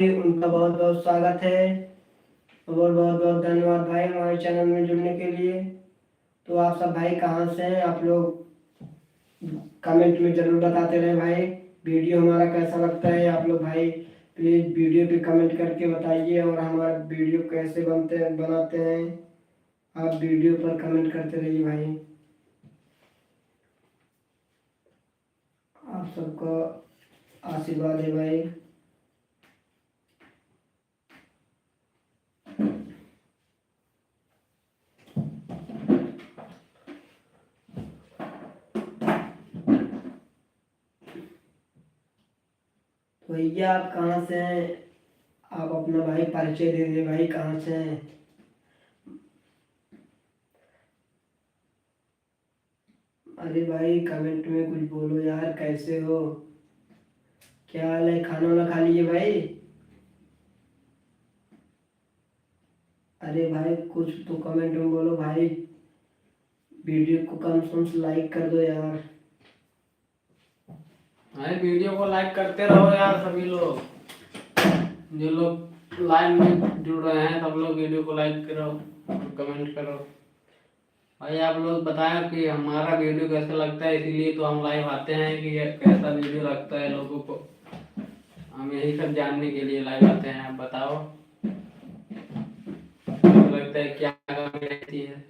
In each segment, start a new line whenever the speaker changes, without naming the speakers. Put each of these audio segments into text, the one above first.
उनका बहुत बहुत स्वागत है और बहुत बहुत धन्यवाद भाई हमारे चैनल में जुड़ने के लिए। तो आप सब भाई कहाँ से हैं, आप लोग कमेंट में ज़रूर बताते रहे भाई। वीडियो हमारा कैसा लगता है आप लोग भाई प्लीज़ वीडियो पे कमेंट करके बताइए, और हमारा वीडियो कैसे बनाते हैं आप वीडियो पर कमेंट करते रहिए भाई। आप सबका आशीर्वाद है भाई। तो भैया आप कहाँ से हैं, आप अपना भाई परिचय दे दीजिए भाई, कहाँ से हैं। अरे भाई कमेंट में कुछ बोलो यार, कैसे हो, क्या हाल है, खाना वाना खा लिए भाई। अरे भाई कुछ तो कमेंट में बोलो भाई, वीडियो को कम से कम लाइक कर दो यार।
भाई वीडियो को लाइक करते रहो यार सभी लोग। जो लोग लाइन में जुड़ रहे हैं सब लोग वीडियो को लाइक करो और कमेंट करो। भाई आप लोग बताएं कि हमारा वीडियो कैसा लगता है, इसीलिए तो हम लाइव आते हैं कि ये कैसा वीडियो लगता है लोगों को। हम यही सब जानने के लिए लाइव आते हैं। आप बताओ कैसा लगता है, क्या कमी रहती है,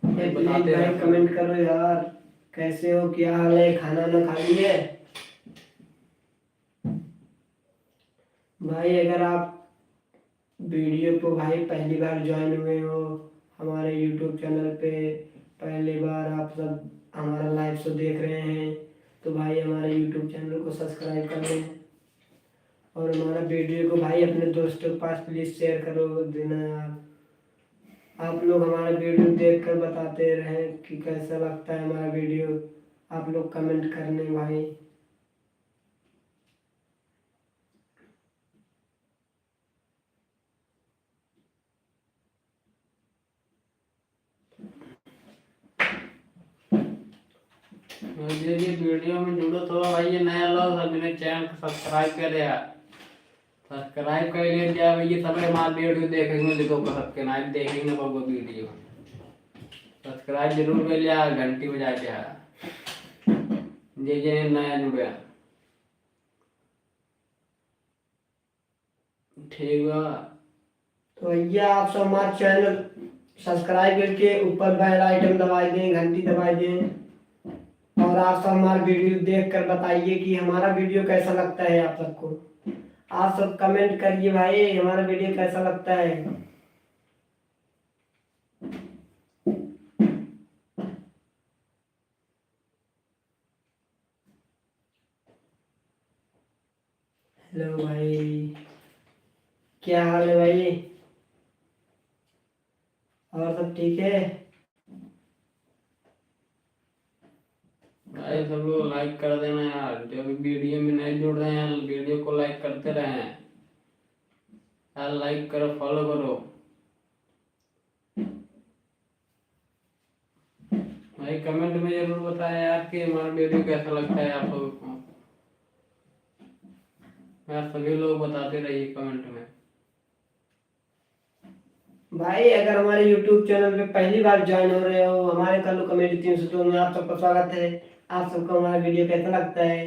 भाई
प्लीज
बताते
भाई
रहो।
कमेंट करो यार, कैसे हो, क्या हाल है, खाना ना खा लिए। भाई अगर आप वीडियो को भाई पहली बार ज्वाइन हुए हो हमारे यूट्यूब चैनल पे, पहली बार आप सब हमारा लाइव शो देख रहे हैं, तो भाई हमारे यूट्यूब चैनल को सब्सक्राइब कर लें, और हमारा वीडियो को भाई अपने दोस्तों के पास प्लीज़ शेयर करो देना यार। आप लोग हमारा वीडियो देख कर बताते रहें कि कैसा लगता है हमारा वीडियो, आप लोग कमेंट करने भाई।
ये वीडियो में जुड़ो थोड़ा भाई, ये नया लोग सब मेरे चैनल को सब्सक्राइब कर यार। सब्सक्राइब कर लिए क्या भैया, सब हमारे वीडियो देखेंगे, देखो सब्सक्राइब देखेंगे वो वीडियो। सब्सक्राइब जरूर कर लिया, घंटी बजा के जे नया जुड़े। ठीक बा।
तो भैया आप सब हमारा चैनल सब्सक्राइब करके ऊपर बेल आइकन दबा दें, घंटी दबा दें, और आप सब हमारा वीडियो देख कर बताइए कि हमारा वीडियो कैसा लगता है आप सबको। आप सब कमेंट करिए भाई हमारा वीडियो कैसा लगता है। हेलो भाई, क्या हाल है भाई, और सब ठीक है।
भाई सब लोग लाइक कर देना यार, जो भी वीडियो में नए जुड़ रहे हैं वीडियो को लाइक करते रहें यार। लाइक करो, फॉलो करो भाई। कमेंट में जरूर बताएं यार कि हमारा वीडियो कैसा लगता है आप लोगों को यार। सभी लोग बताते रहिए कमेंट में।
भाई अगर हमारे YouTube चैनल पे पहली बार ज्वाइन हो रहे हो, हमारे कल्लू कमेडी 302 में आप सबका स्वागत है। आप सबको हमारा वीडियो कैसा लगता है।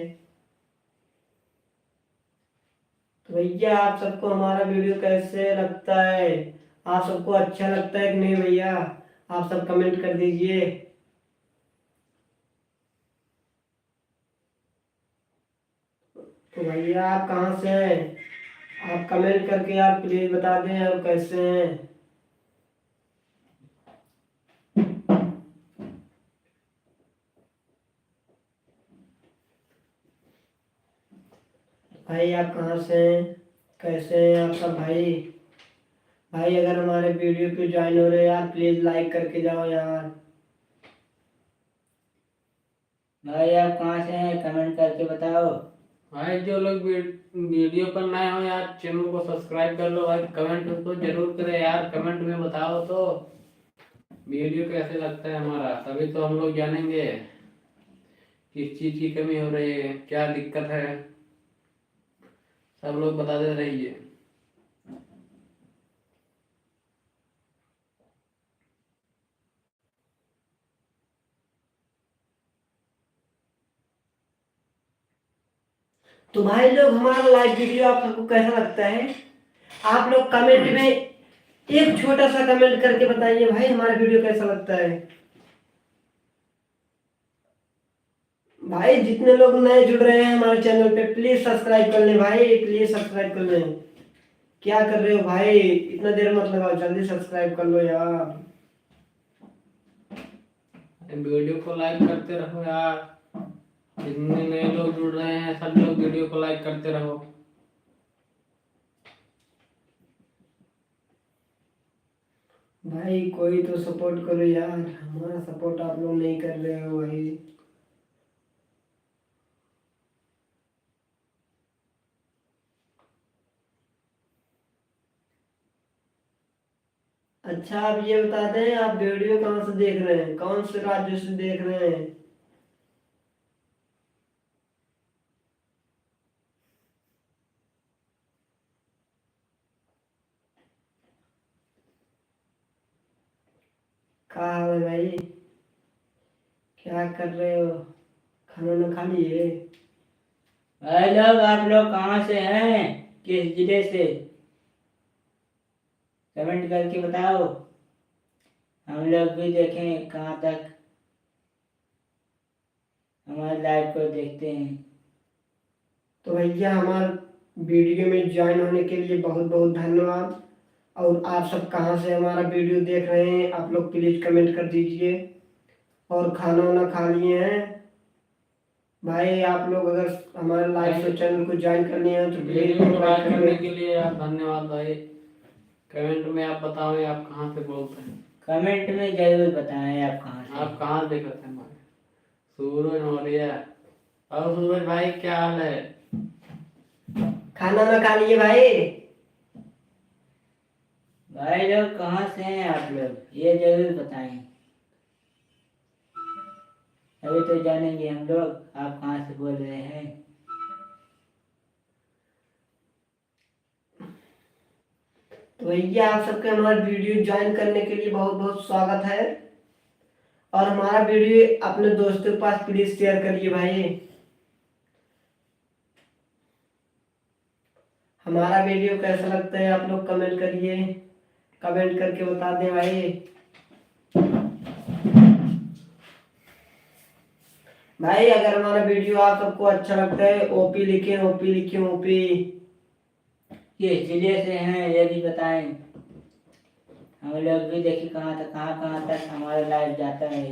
तो भैया आप सबको हमारा वीडियो कैसे लगता है, आप सबको अच्छा लगता है कि नहीं भैया, आप सब कमेंट कर दीजिए। तो भैया आप कहाँ से हैं, आप कमेंट करके आप प्लीज बता दें आप कैसे हैं। भाई आप कहाँ से हैं, कैसे हैं आप सब भाई। भाई अगर हमारे वीडियो पे ज्वाइन हो रहे हैं यार, प्लीज लाइक करके जाओ यार।
भाई आप कहाँ से हैं, कमेंट करके बताओ।
भाई जो लोग वीडियो पर नए हो यार, चैनल को सब्सक्राइब कर लो भाई। कमेंट तो जरूर करें यार, कमेंट में बताओ तो वीडियो कैसे लगता है हमारा, तभी तो हम लोग जानेंगे किस चीज़ की कमी हो रही है, क्या दिक्कत है। सब लोग बताते रहिए।
तो भाई लोग हमारा लाइव वीडियो आप सबको कैसा लगता है? आप लोग कमेंट में एक छोटा सा कमेंट करके बताइए भाई हमारा वीडियो कैसा लगता है। भाई जितने लोग नए जुड़ रहे हैं हमारे चैनल पे प्लीज सब्सक्राइब कर लें भाई, प्लीज सब्सक्राइब कर लें। क्या कर रहे हो भाई, इतना देर मत लगाओ, जल्दी सब्सक्राइब कर लो यार।
वीडियो को लाइक करते रहो यार। जितने नए लोग जुड़ रहे हैं सब लोग वीडियो को लाइक करते रहो।
भाई कोई तो सपोर्ट करो यार, हमारा सपोर्ट आप लोग नहीं कर रहे हो भाई। अच्छा आप ये बता दें आप वीडियो कहाँ से देख रहे हैं, कौन से राज्य से देख रहे हैं? क्या हाल है भाई, क्या कर रहे हो, खाना ना खा लिए?
भाई लोग आप लोग कहाँ से हैं, किस जिले से, कमेंट करके बताओ। हम लोग भी देखें कहाँ तक हमारे लाइव को देखते हैं।
तो भैया हमारे वीडियो में ज्वाइन होने के लिए बहुत बहुत धन्यवाद। और आप सब कहाँ से हमारा वीडियो देख रहे हैं आप लोग प्लीज कमेंट कर दीजिए। और खाना वाना खा लिए हैं भाई? आप लोग अगर हमारे लाइव शो चैनल को ज्वाइन करनी है तो प्लीज
वीडियो को लाइक करने
करें।
के लिए आप धन्यवाद भाई। कमेंट में आप बताओ आप कहाँ से बोलते हैं।
कमेंट में जरूर बताएं आप कहाँ से।
आप कहाँ से करते हैं भाई? सूरज मौर्य। और सूरज भाई क्या हाल है?
खाना ना खा लिए भाई?
भाई लोग कहाँ से हैं आप लोग ये जरूर बताएं, अभी तो जानेंगे हम लोग आप कहाँ से बोल रहे हैं।
तो भैया आप सबके हमारे वीडियो ज्वाइन करने के लिए बहुत बहुत स्वागत है। और हमारा वीडियो अपने दोस्तों के पास प्लीज शेयर करिए भाई। हमारा वीडियो कैसा लगता है आप लोग कमेंट करिए, कमेंट करके बता दें भाई। भाई अगर हमारा वीडियो आप सबको अच्छा लगता है ओपी लिखें, ओपी लिखें, ओपी।
किस जिले से हैं ये भी बताएं, हम लोग भी देखिए कहाँ तक हमारा लाइव जाता है,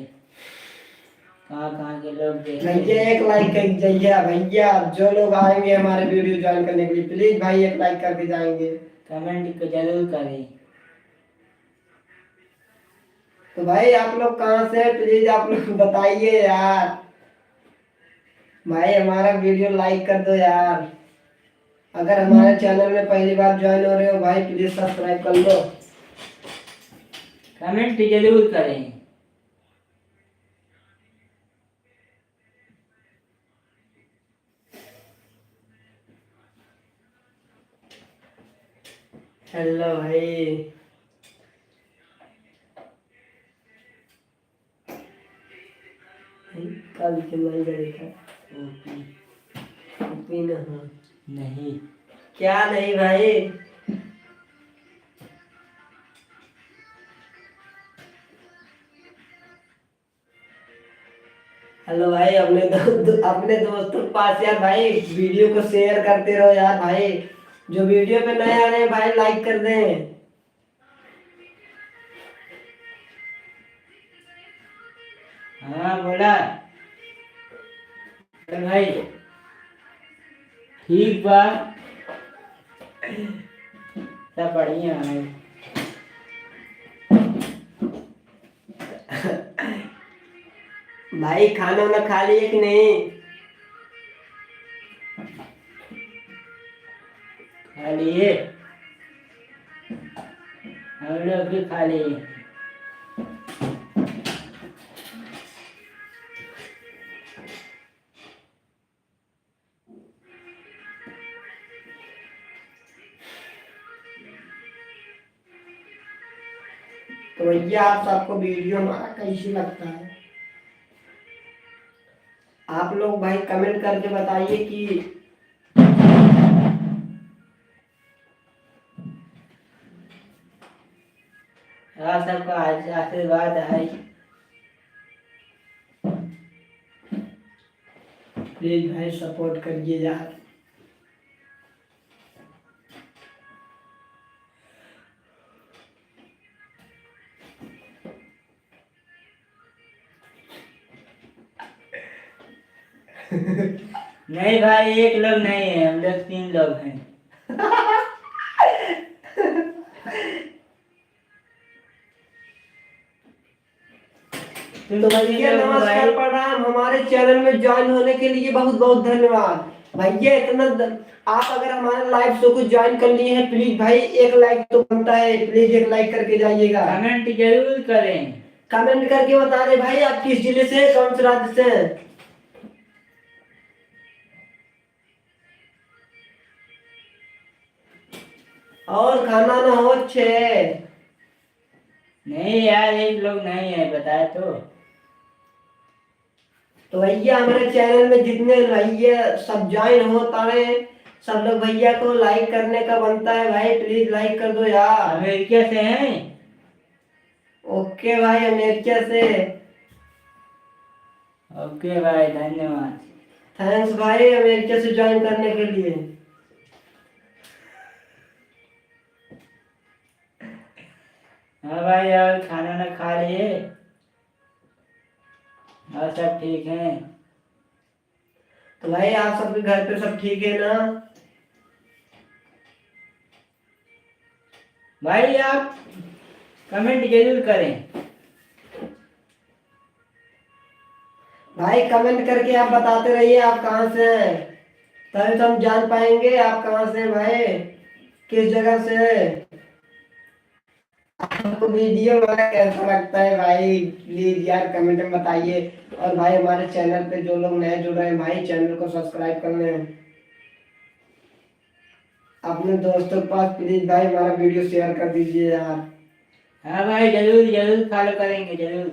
कहाँ के लोग देखते हैं।
भैया एक लाइक कर दीजिए भैया, जो लोग आएंगे हमारे वीडियो ज्वाइन करने के लिए प्लीज भाई एक लाइक करके जाएंगे।
कमेंट को जरूर करें।
तो भाई आप लोग कहाँ से हैं प्लीज आप लोग बताइए यार। भाई हमारा वीडियो लाइक कर दो यार। अगर हमारे चैनल में पहली बार ज्वाइन हो रहे हो भाई प्लीज सब्सक्राइब कर लो।
कमेंट जरूर करें।
हेलो भाई। कल चलाई गई था
ओपी
ओपी ना? हाँ
नहीं।
क्या नहीं भाई? हेलो भाई, अपने दोस्तों के पास यार भाई वीडियो को शेयर करते रहो यार भाई। जो वीडियो पे नए आ रहे हैं भाई लाइक कर दें।
हाँ बोला अरे भाई ठीक बा, सब बढ़िया है।
भाई खाना वाना खा लिए कि नहीं?
खा लिए, हम लोग भी खा लिए।
तो भैया आप सबको वीडियो हमारा कैसी लगता है, आप लोग भाई कमेंट करके बताइए कि
आप सबका आशीर्वाद है।
प्लीज भाई सपोर्ट करिए यार।
नहीं भाई, एक लोग नहीं है, हम लोग 3 लोग हैं।
तो भैया नमस्कार प्रणाम, हमारे चैनल में ज्वाइन होने के लिए बहुत बहुत धन्यवाद भैया। आप अगर हमारे लाइव शो को ज्वाइन कर लिए हैं, प्लीज भाई एक लाइक तो बनता है, प्लीज एक लाइक करके जाइएगा।
कमेंट जरूर करें।
कमेंट करके बता दे भाई आप किस जिले से हैं, कौन से राज्य से हैं। और खाना ना हो छे।
नहीं यार, एक लोग नहीं है, बताए
तो भैया हमारे चैनल में जितने भैया सब ज्वाइन हो तारे, सब लोग भैया को लाइक करने का बनता है भाई, प्लीज लाइक कर दो यार।
अमेरिका से हैं।
ओके भाई, अमेरिका से।
ओके भाई, धन्यवाद।
थैंक्स भाई अमेरिका से ज्वाइन करने के लिए।
हाँ भाई, और खाना ना खा लिए और सब ठीक है।
तो भाई आप सबके घर पे सब ठीक है ना।
भाई आप कमेंट जरूर करें।
भाई कमेंट करके आप बताते रहिए आप कहाँ से हैं, तभी तो हम जान पाएंगे आप कहाँ से हैं भाई, किस जगह से हैं। आपको वीडियो हमारा कैसा लगता है भाई, प्लीज यार कमेंट में बताइए। और भाई हमारे चैनल पे जो लोग नए जुड़ रहे हैं भाई, चैनल को सब्सक्राइब कर लें। अपने दोस्तों के पास प्लीज भाई हमारा वीडियो शेयर कर दीजिए यार।
हाँ भाई, जरूर जरूर फॉलो करेंगे, जरूर।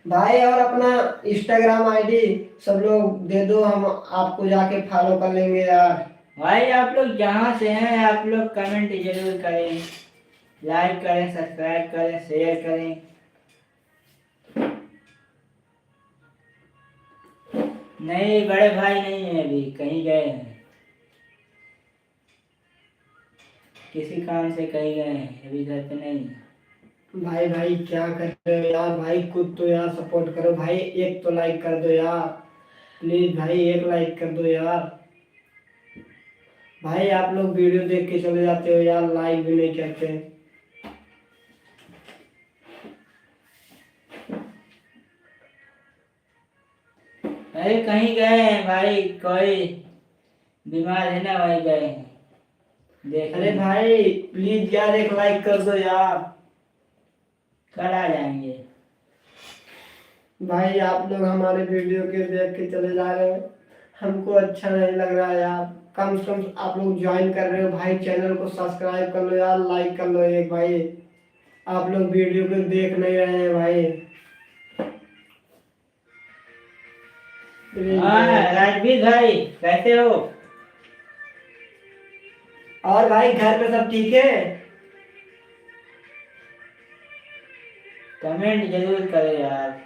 भाई और अपना इंस्टाग्राम आईडी सब लोग दे दो, हम आपको जाके फॉलो कर लेंगे यार।
भाई आप लोग जहाँ से हैं, आप लोग कमेंट जरूर करें, लाइक करें, सब्सक्राइब करें, शेयर करें। नहीं, बड़े भाई नहीं है, अभी कहीं गए हैं, किसी काम से कहीं गए हैं, अभी घर पे नहीं है।
भाई भाई क्या कर रहे हो यार, भाई खुद तो यार सपोर्ट करो भाई, एक तो लाइक कर दो यार, प्लीज भाई एक लाइक कर दो यार। भाई आप लोग वीडियो देख के चले जाते हो यार, लाइक भी नहीं करते।
अरे कहीं गए हैं भाई, कोई बीमार है ना, वहीं गए हैं देख।
अरे भाई प्लीज यार एक लाइक कर दो यार।
कल आ जाएंगे।
भाई आप लोग हमारे वीडियो के देख के चले जा रहे हैं, हमको अच्छा नहीं लग रहा है यार। कम से कम आप लोग ज्वाइन कर रहे हो भाई, चैनल को सब्सक्राइब कर लो यार, लाइक कर लो एक भाई। आप लोग वीडियो को देख नहीं रहे हैं भाई।
हाँ राजवीर भाई, कैसे हो?
और भाई घर पे सब ठीक है।
कमेंट जरूर करें यार,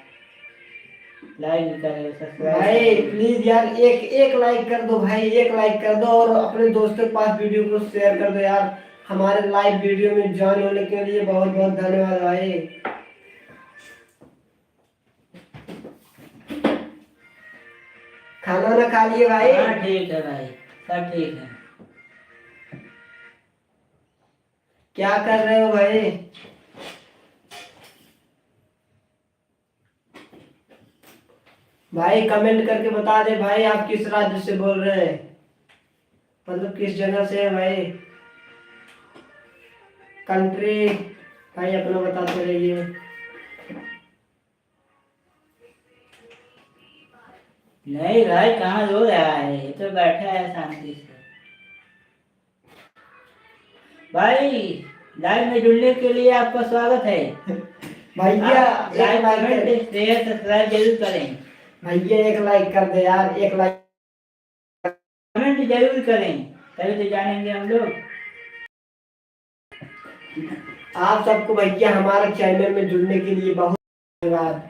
लाइक करें, सब्सक्राइब
भाई
करें।
प्लीज यार एक एक लाइक कर दो भाई, एक लाइक कर दो और अपने दोस्तों के पास वीडियो को शेयर कर दो यार। हमारे लाइव वीडियो में ज्वाइन होने के लिए बहुत बहुत धन्यवाद भाई। खाना ना खा लिए भाई।
हाँ ठीक है भाई, सब ठीक है।
क्या कर रहे हो भाई। भाई कमेंट करके बता दे भाई आप किस राज्य से बोल रहे हैं, मतलब किस जगह से है भाई, कंट्री भाई अपना बताते रहिए।
नहीं भाई, कहाँ रो रहा है, ये तो बैठा है शांति से। भाई लाइव में जुड़ने के लिए आपका स्वागत है।
भैया
आप
एक
लाइक
लाइक कर,
कमेंट शेयर सब्सक्राइब जरूर करें।
भैया एक लाइक कर दे यार, एक लाइक।
कमेंट जरूर करें, तभी तो जानेंगे हम लोग।
आप सबको भैया हमारे चैनल में जुड़ने के लिए बहुत धन्यवाद।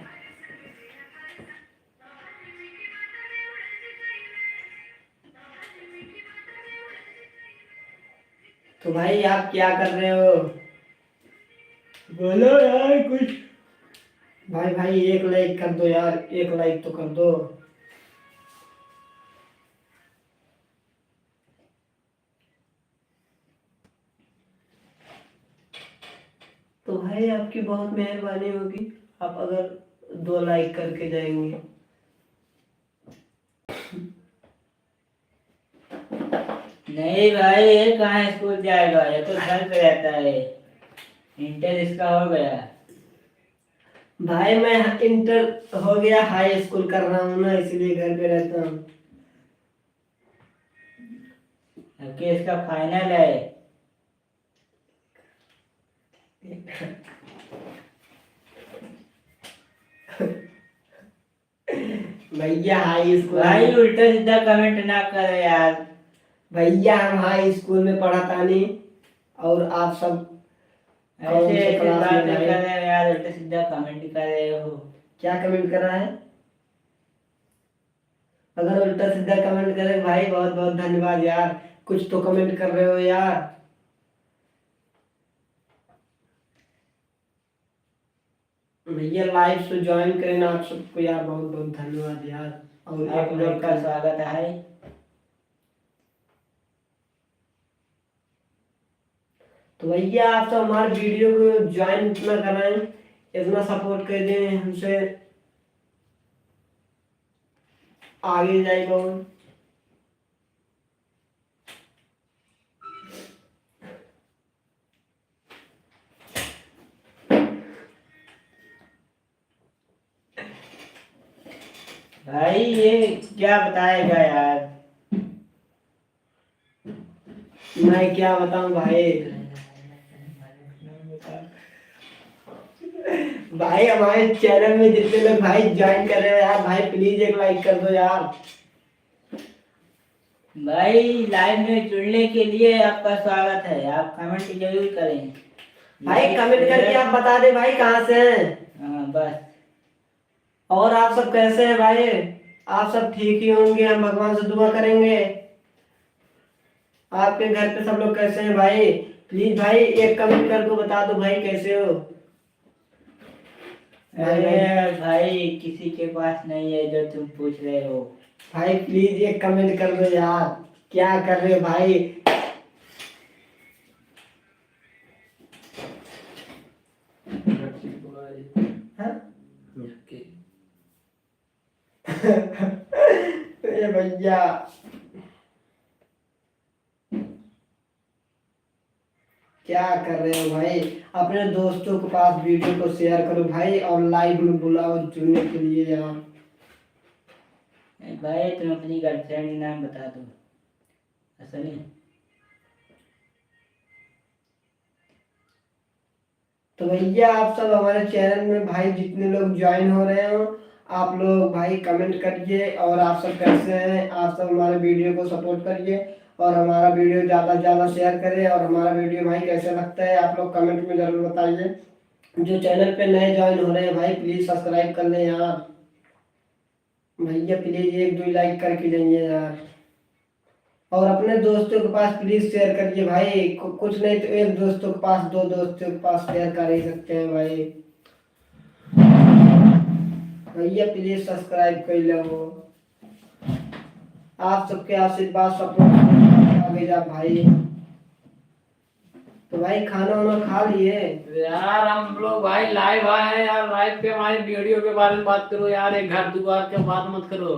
तो भाई आप क्या कर रहे हो? बोलो यार कुछ। भाई भाई एक लाइक कर दो यार, एक लाइक तो कर दो। तो भाई आपकी बहुत मेहरबानी होगी, आप अगर 2 लाइक करके जाएंगे।
नहीं भाई, ये कहाँ स्कूल जाएगा, ये तो घर पे रहता है। इंटर इसका हो गया।
भाई मैं इंटर हो गया, हाई स्कूल कर रहा हूँ ना, इसलिए घर पे रहता हूँ।
कि इसका फाइनल है।
भैया हाई स्कूल,
भाई उल्टा सीधा कमेंट ना करो यार।
भैया हम हाई स्कूल में पढ़ा था नहीं, और आप सब कौन
ऐसे
से
ऐसे
क्लास में
बातें
भाई?
कर रहे हो यार, उल्टा सीधा कमेंट कर रहे हो।
क्या कमेंट कर रहा है? अगर उल्टा सीधा कमेंट करे भाई, बहुत बहुत धन्यवाद यार, कुछ तो कमेंट कर रहे हो यार। भैया लाइव से ज्वाइन करें आप सबको यार, बहुत बहुत धन्यवाद यार। और
आप
एक
लोग
लाइक
का
कर।
स्वागत है।
तो भैया आप सब हमारे वीडियो को ज्वाइन इतना कराएं, इतना सपोर्ट कर दें, हमसे आगे जाए बहुत।
भाई ये क्या बताएगा यार।
मैं क्या बताऊं भाई? भाई हमारे चैनल में जितने लोग भाई ज्वाइन कर रहे हो यार, भाई प्लीज एक लाइक कर दो यार।
भाई लाइव में जुड़ने के लिए आपका स्वागत है, आप कमेंट जरूर करें।
भाई कमेंट करके आप बता दे भाई कहाँ से हैं।
हाँ बस।
और आप सब कैसे हैं भाई? आप सब ठीक ही होंगे, हम भगवान से दुआ करेंगे। आपके घर पे सब लोग कैसे हैं भाई? प्लीज भाई एक कमेंट कर दो, बता दो भाई कैसे हो। भाई भाई
अरे भाई किसी के पास नहीं है जो तुम पूछ रहे हो।
भाई प्लीज एक कमेंट कर दो यार, क्या कर रहे हो भाई? हाँ? ये भैया क्या कर रहे हो भाई? अपने दोस्तों के पास वीडियो को शेयर करो भाई, और लाइव में बुलाओ जुड़ने के लिए यार।
भाई तुम अपनी गर्लफ्रेंड नाम बता दो। ऐसा नहीं।
तो भैया आप सब हमारे चैनल में भाई जितने लोग ज्वाइन हो रहे हो, आप लोग भाई कमेंट करिए, और आप सब कैसे हैं, आप सब हमारे वीडियो को सपोर्ट करिए, और हमारा वीडियो ज़्यादा से ज़्यादा शेयर करें, और हमारा वीडियो भाई कैसे लगता है आप लोग कमेंट में ज़रूर बताइए। जो चैनल पे नए ज्वाइन हो रहे हैं भाई प्लीज़ सब्सक्राइब कर लें यार। भैया प्लीज़ एक दो लाइक करके जाइए यार, और अपने दोस्तों के पास प्लीज शेयर करिए भाई, कुछ नहीं तो एक दोस्तों के पास, दो दोस्तों के पास शेयर कर ही सकते हैं भाई। भैया प्लीज सब्सक्राइब कर लो, आप सबके आशीर्वाद सपोर्ट आगे जा भाई। तो भाई खाना वाना खा लिए?
यार हम लोग भाई लाइव आए हैं यार, लाइव पे हमारी वीडियो के बारे में बात करो यार, एक घर द्वार के बात मत करो।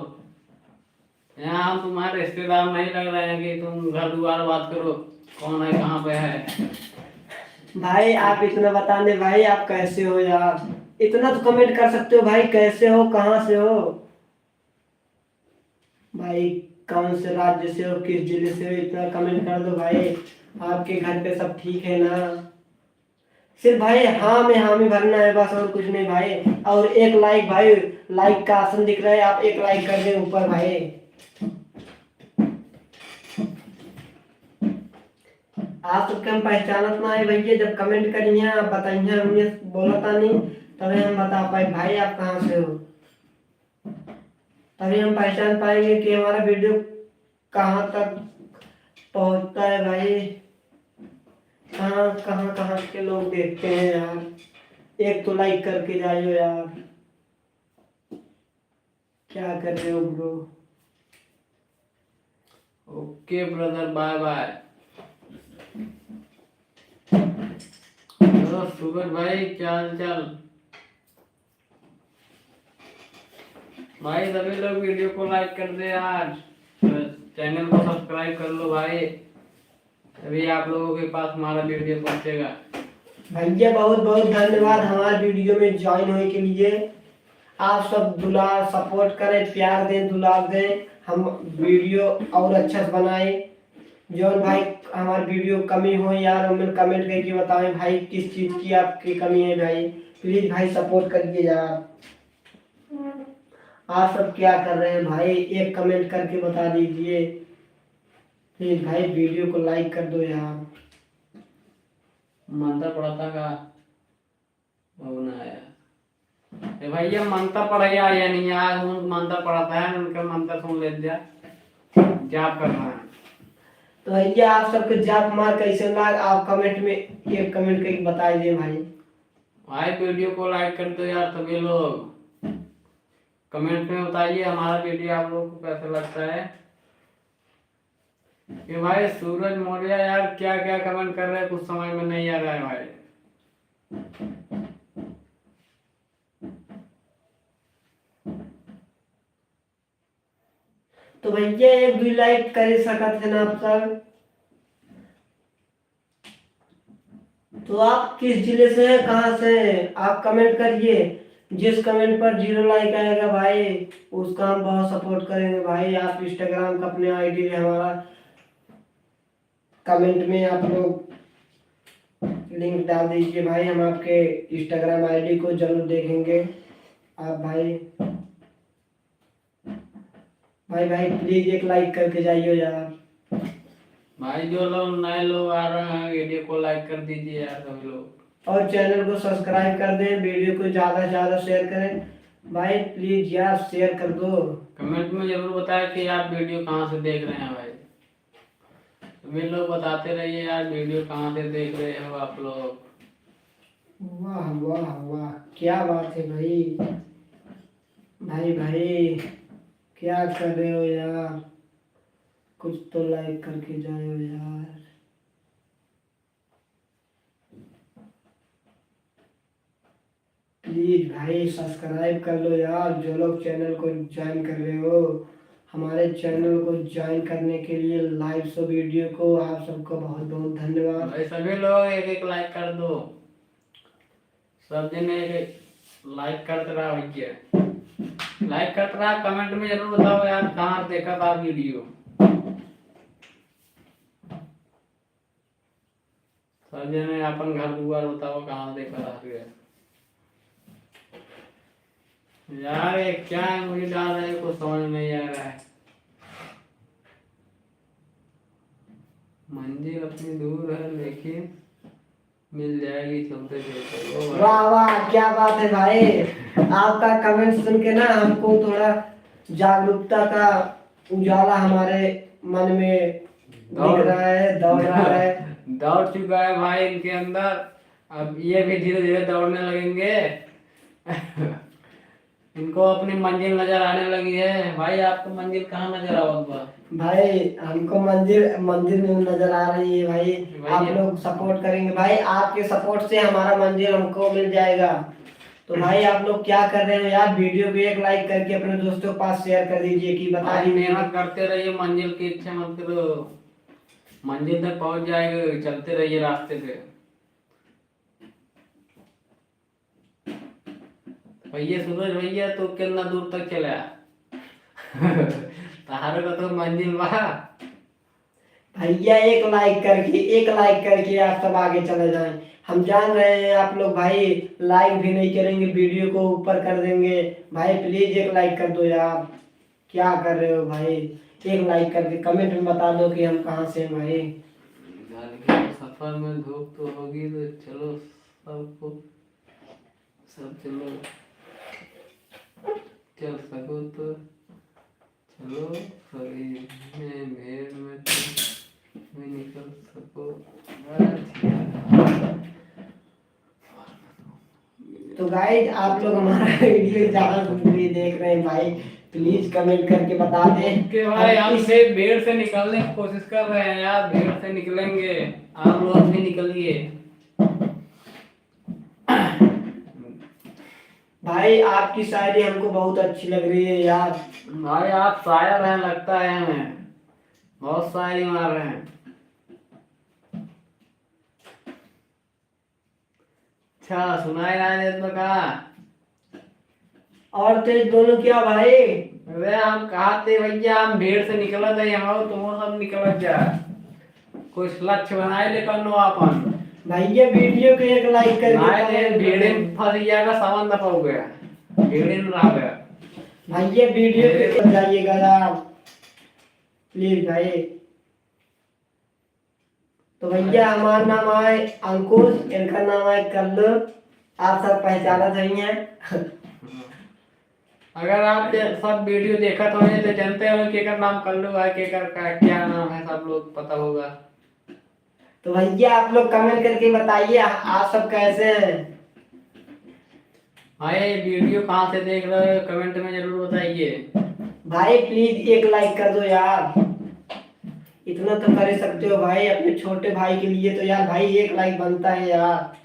यहाँ हम तुम्हारे रिश्तेदार नहीं लग रहे हैं कि तुम घर द्वार बात करो, कौन है कहाँ पे है।
भाई आप इतना बता दे भाई, आप कैसे हो यार? इतना तो कमेंट कर सकते हो भाई, कैसे हो, कहाँ से हो भाई, कौन से राज्य से हो, किस जिले से हो, इतना कमेंट कर दो भाई। आपके घर पे सब ठीक है ना? सिर्फ भाई हाँ में हामी भरना है बस, और कुछ नहीं भाई। और एक लाइक भाई, लाइक का आसन दिख रहा है, आप एक लाइक कर दें ऊपर भाई। आप सबके हम पहचानत ना है भैया, जब कमेंट करिए बताइए, हमने बोला था नहीं तभी हम बता पाए भाई आप कहाँ से हो, तभी हम पहचान पाएंगे कि हमारा वीडियो कहाँ तक पहुँचता है भाई। कहाँ कहाँ कहाँ के लोग देखते हैं यार, एक तो लाइक करके जाइयो यार। क्या कर रहे हो bro?
Okay brother, bye bye. Hello Suraj भाई, क्या हाल चाल भाई? सभी लोग वीडियो को लाइक कर दे यार, चैनल को सब्सक्राइब कर लो भाई, अभी आप लोगों के पास हमारा वीडियो पहुंचेगा।
भैया बहुत बहुत धन्यवाद हमारे वीडियो में ज्वाइन होने के लिए। आप सब दुलार सपोर्ट करें, प्यार दें, दुलार दें, हम वीडियो और अच्छा से बनाए। जौन भाई हमारे वीडियो कमी हो यार, हमें कमेंट करके बताएं भाई किस चीज़ की आपकी कमी है भाई, प्लीज़ भाई सपोर्ट करिए यार। आप सब क्या कर रहे हैं भाई, एक कमेंट करके बता दीजिए प्लीज़ भाई, वीडियो को लाइक कर दो यार।
मंत्र पढ़ता का वो ना आया भैया, मंत्र पढ़ाया या नहीं आया? मंत्र पढ़ाता है, उनका मंत्र सुन ले जा, जाप करना है।
तो भैया आप सबके जाप मार कैसे लगा, आप कमेंट में एक कमेंट करके बता दीजिए भाई।
भाई वीडियो को लाइक कर दो यार सभी लोग, कमेंट में बताइए हमारा वीडियो आप लोग को कैसा लगता है। कि भाई सूरज मौर्य यार क्या क्या कमेंट कर रहे हैं, कुछ समझ में नहीं आ रहा है भाई।
तो भैया एक भी लाइक कर सकते हैं ना आप सब? तो आप किस जिले से हैं, कहाँ से हैं, आप कमेंट करिए। जिस कमेंट पर 0 लाइक आएगा भाई उसका हम बहुत सपोर्ट करेंगे भाई। आप इंस्टाग्राम का अपने आईडी में हमारा कमेंट में आप लोग लिंक डाल दीजिए भाई, हम आपके इंस्टाग्राम आईडी को जरूर देखेंगे। आप भाई भाई भाई प्लीज एक लाइक करके जाइए यार।
भाई जो लोग नए लोग आ रहे हैं वीडियो को लाइक कर दीजिए यार सभी लोग,
और चैनल को सब्सक्राइब कर दें, वीडियो को ज़्यादा से ज़्यादा शेयर करें भाई, प्लीज यार शेयर कर दो।
कमेंट में जरूर बताएं कि आप वीडियो कहाँ से देख रहे हैं भाई, सभी लोग बताते रहिए यार वीडियो कहाँ से देख रहे हो आप लोग।
वाह वाह वाह, क्या बात है भाई। भाई भाई क्या कर रहे हो यार, कुछ तो लाइक करके जाओ यार। प्लीज भाई सब्सक्राइब कर लो यार, जो लोग चैनल को ज्वाइन कर रहे हो। हमारे चैनल को ज्वाइन करने के लिए लाइव सो वीडियो को आप सबको बहुत बहुत धन्यवाद।
भाई सभी लोग एक एक लाइक कर दो, सब जने एक एक लाइक करते रहा भैया, लाइक करते रहा, कमेंट में जरूर बताओ यार कहाँ देखा था वीडियो। सब जने अपन घर दुआर बताओ कहाँ देखा था यार। ये क्या है मुझे डाल रहे हैं, कुछ समझ नहीं आ रहा है। मंजिल अपनी दूर है लेकिन मिल जाएगी चलते चलते।
वाह वाह क्या बात है भाई, आपका कमेंट सुन के ना हमको थोड़ा जागरूकता का उजाला हमारे मन में दिख रहा है, दौड़ रहा है।
दौड़ चुका है भाई इनके अंदर, अब ये भी धीरे धीरे दौड़ने लगेंगे। इनको अपनी मंजिल नजर आने लगी है। भाई आपको मंजिल कहाँ नजर आओगा?
भाई हमको मंदिर मंदिर में नजर आ रही है भाई, आप लोग सपोर्ट करेंगे भाई, आपके सपोर्ट से हमारा मंदिर हमको मिल जाएगा। तो भाई आप लोग क्या कर रहे हैं यार, वीडियो को एक लाइक करके अपने दोस्तों के पास शेयर कर दीजिए कि बता दीजिए।
मेहनत करते रहिए, मंजिल की इच्छा मत करो, मंजिल तक पहुंच जाएगा, चलते रहिए रास्ते पे। भैया सूरज भैया तो कितना दूर तक चला? तारे का तो मंजिल बा
भैया एक लाइक करके आप सब आगे चले जाएं। हम जान रहे हैं आप लोग भाई लाइक भी नहीं करेंगे, वीडियो को ऊपर कर देंगे। भाई प्लीज एक लाइक कर दो यार, क्या कर रहे हो भाई? एक लाइक करके कमेंट में बता दो कि हम कहाँ से हैं भाई।
सफर में धूप तो होगी, तो चलो सबको सब चलो, चल सको तो चलो, सभी में भीड़ में तुम भी निकल सको।
तो गाइस आप लोग हमारा वीडियो ज़्यादा से देख रहे हैं भाई, प्लीज कमेंट करके बता दें
कि भाई हम से भीड़ से निकलने की कोशिश कर रहे हैं यार, भीड़ से निकलेंगे, आप लोग भी निकलिए।
भाई आपकी शायरी हमको बहुत अच्छी लग रही है यार।
भाई आप शायर हैं लगता है, हमें बहुत शायरी मार रहे हैं। अच्छा सुनाई ना दे तो कहा
और तेज दोनों क्या भाई?
अरे हम कहा थे भैया, हम भीड़ से निकला थे यहाँ, तुम सब निकल जा, कुछ लक्ष्य बनाए लेकर नो अपन।
भैया वीडियो को एक लाइक करके
भीड़ में फंस गया का सामान दफा हो गया, भीड़ में रह गया।
भैया वीडियो पे जाइएगा यार प्लीज भाई। तो भैया हमारा नाम है अंकुश, इनका नाम है कल्लू, आप सब पहचाना चाहिए।
अगर आप सब वीडियो देखा तो जानते हो केकर नाम कल्लू है, केकर का क्या नाम है, सब लोग पता होगा।
तो भैया आप लोग कमेंट करके बताइए आप सब कैसे हैं।
भाई वीडियो कहाँ से देख रहे हो कमेंट में जरूर बताइए।
भाई प्लीज एक लाइक कर दो यार, इतना तो कर ही सकते हो भाई अपने छोटे भाई के लिए, तो यार भाई एक लाइक बनता है यार।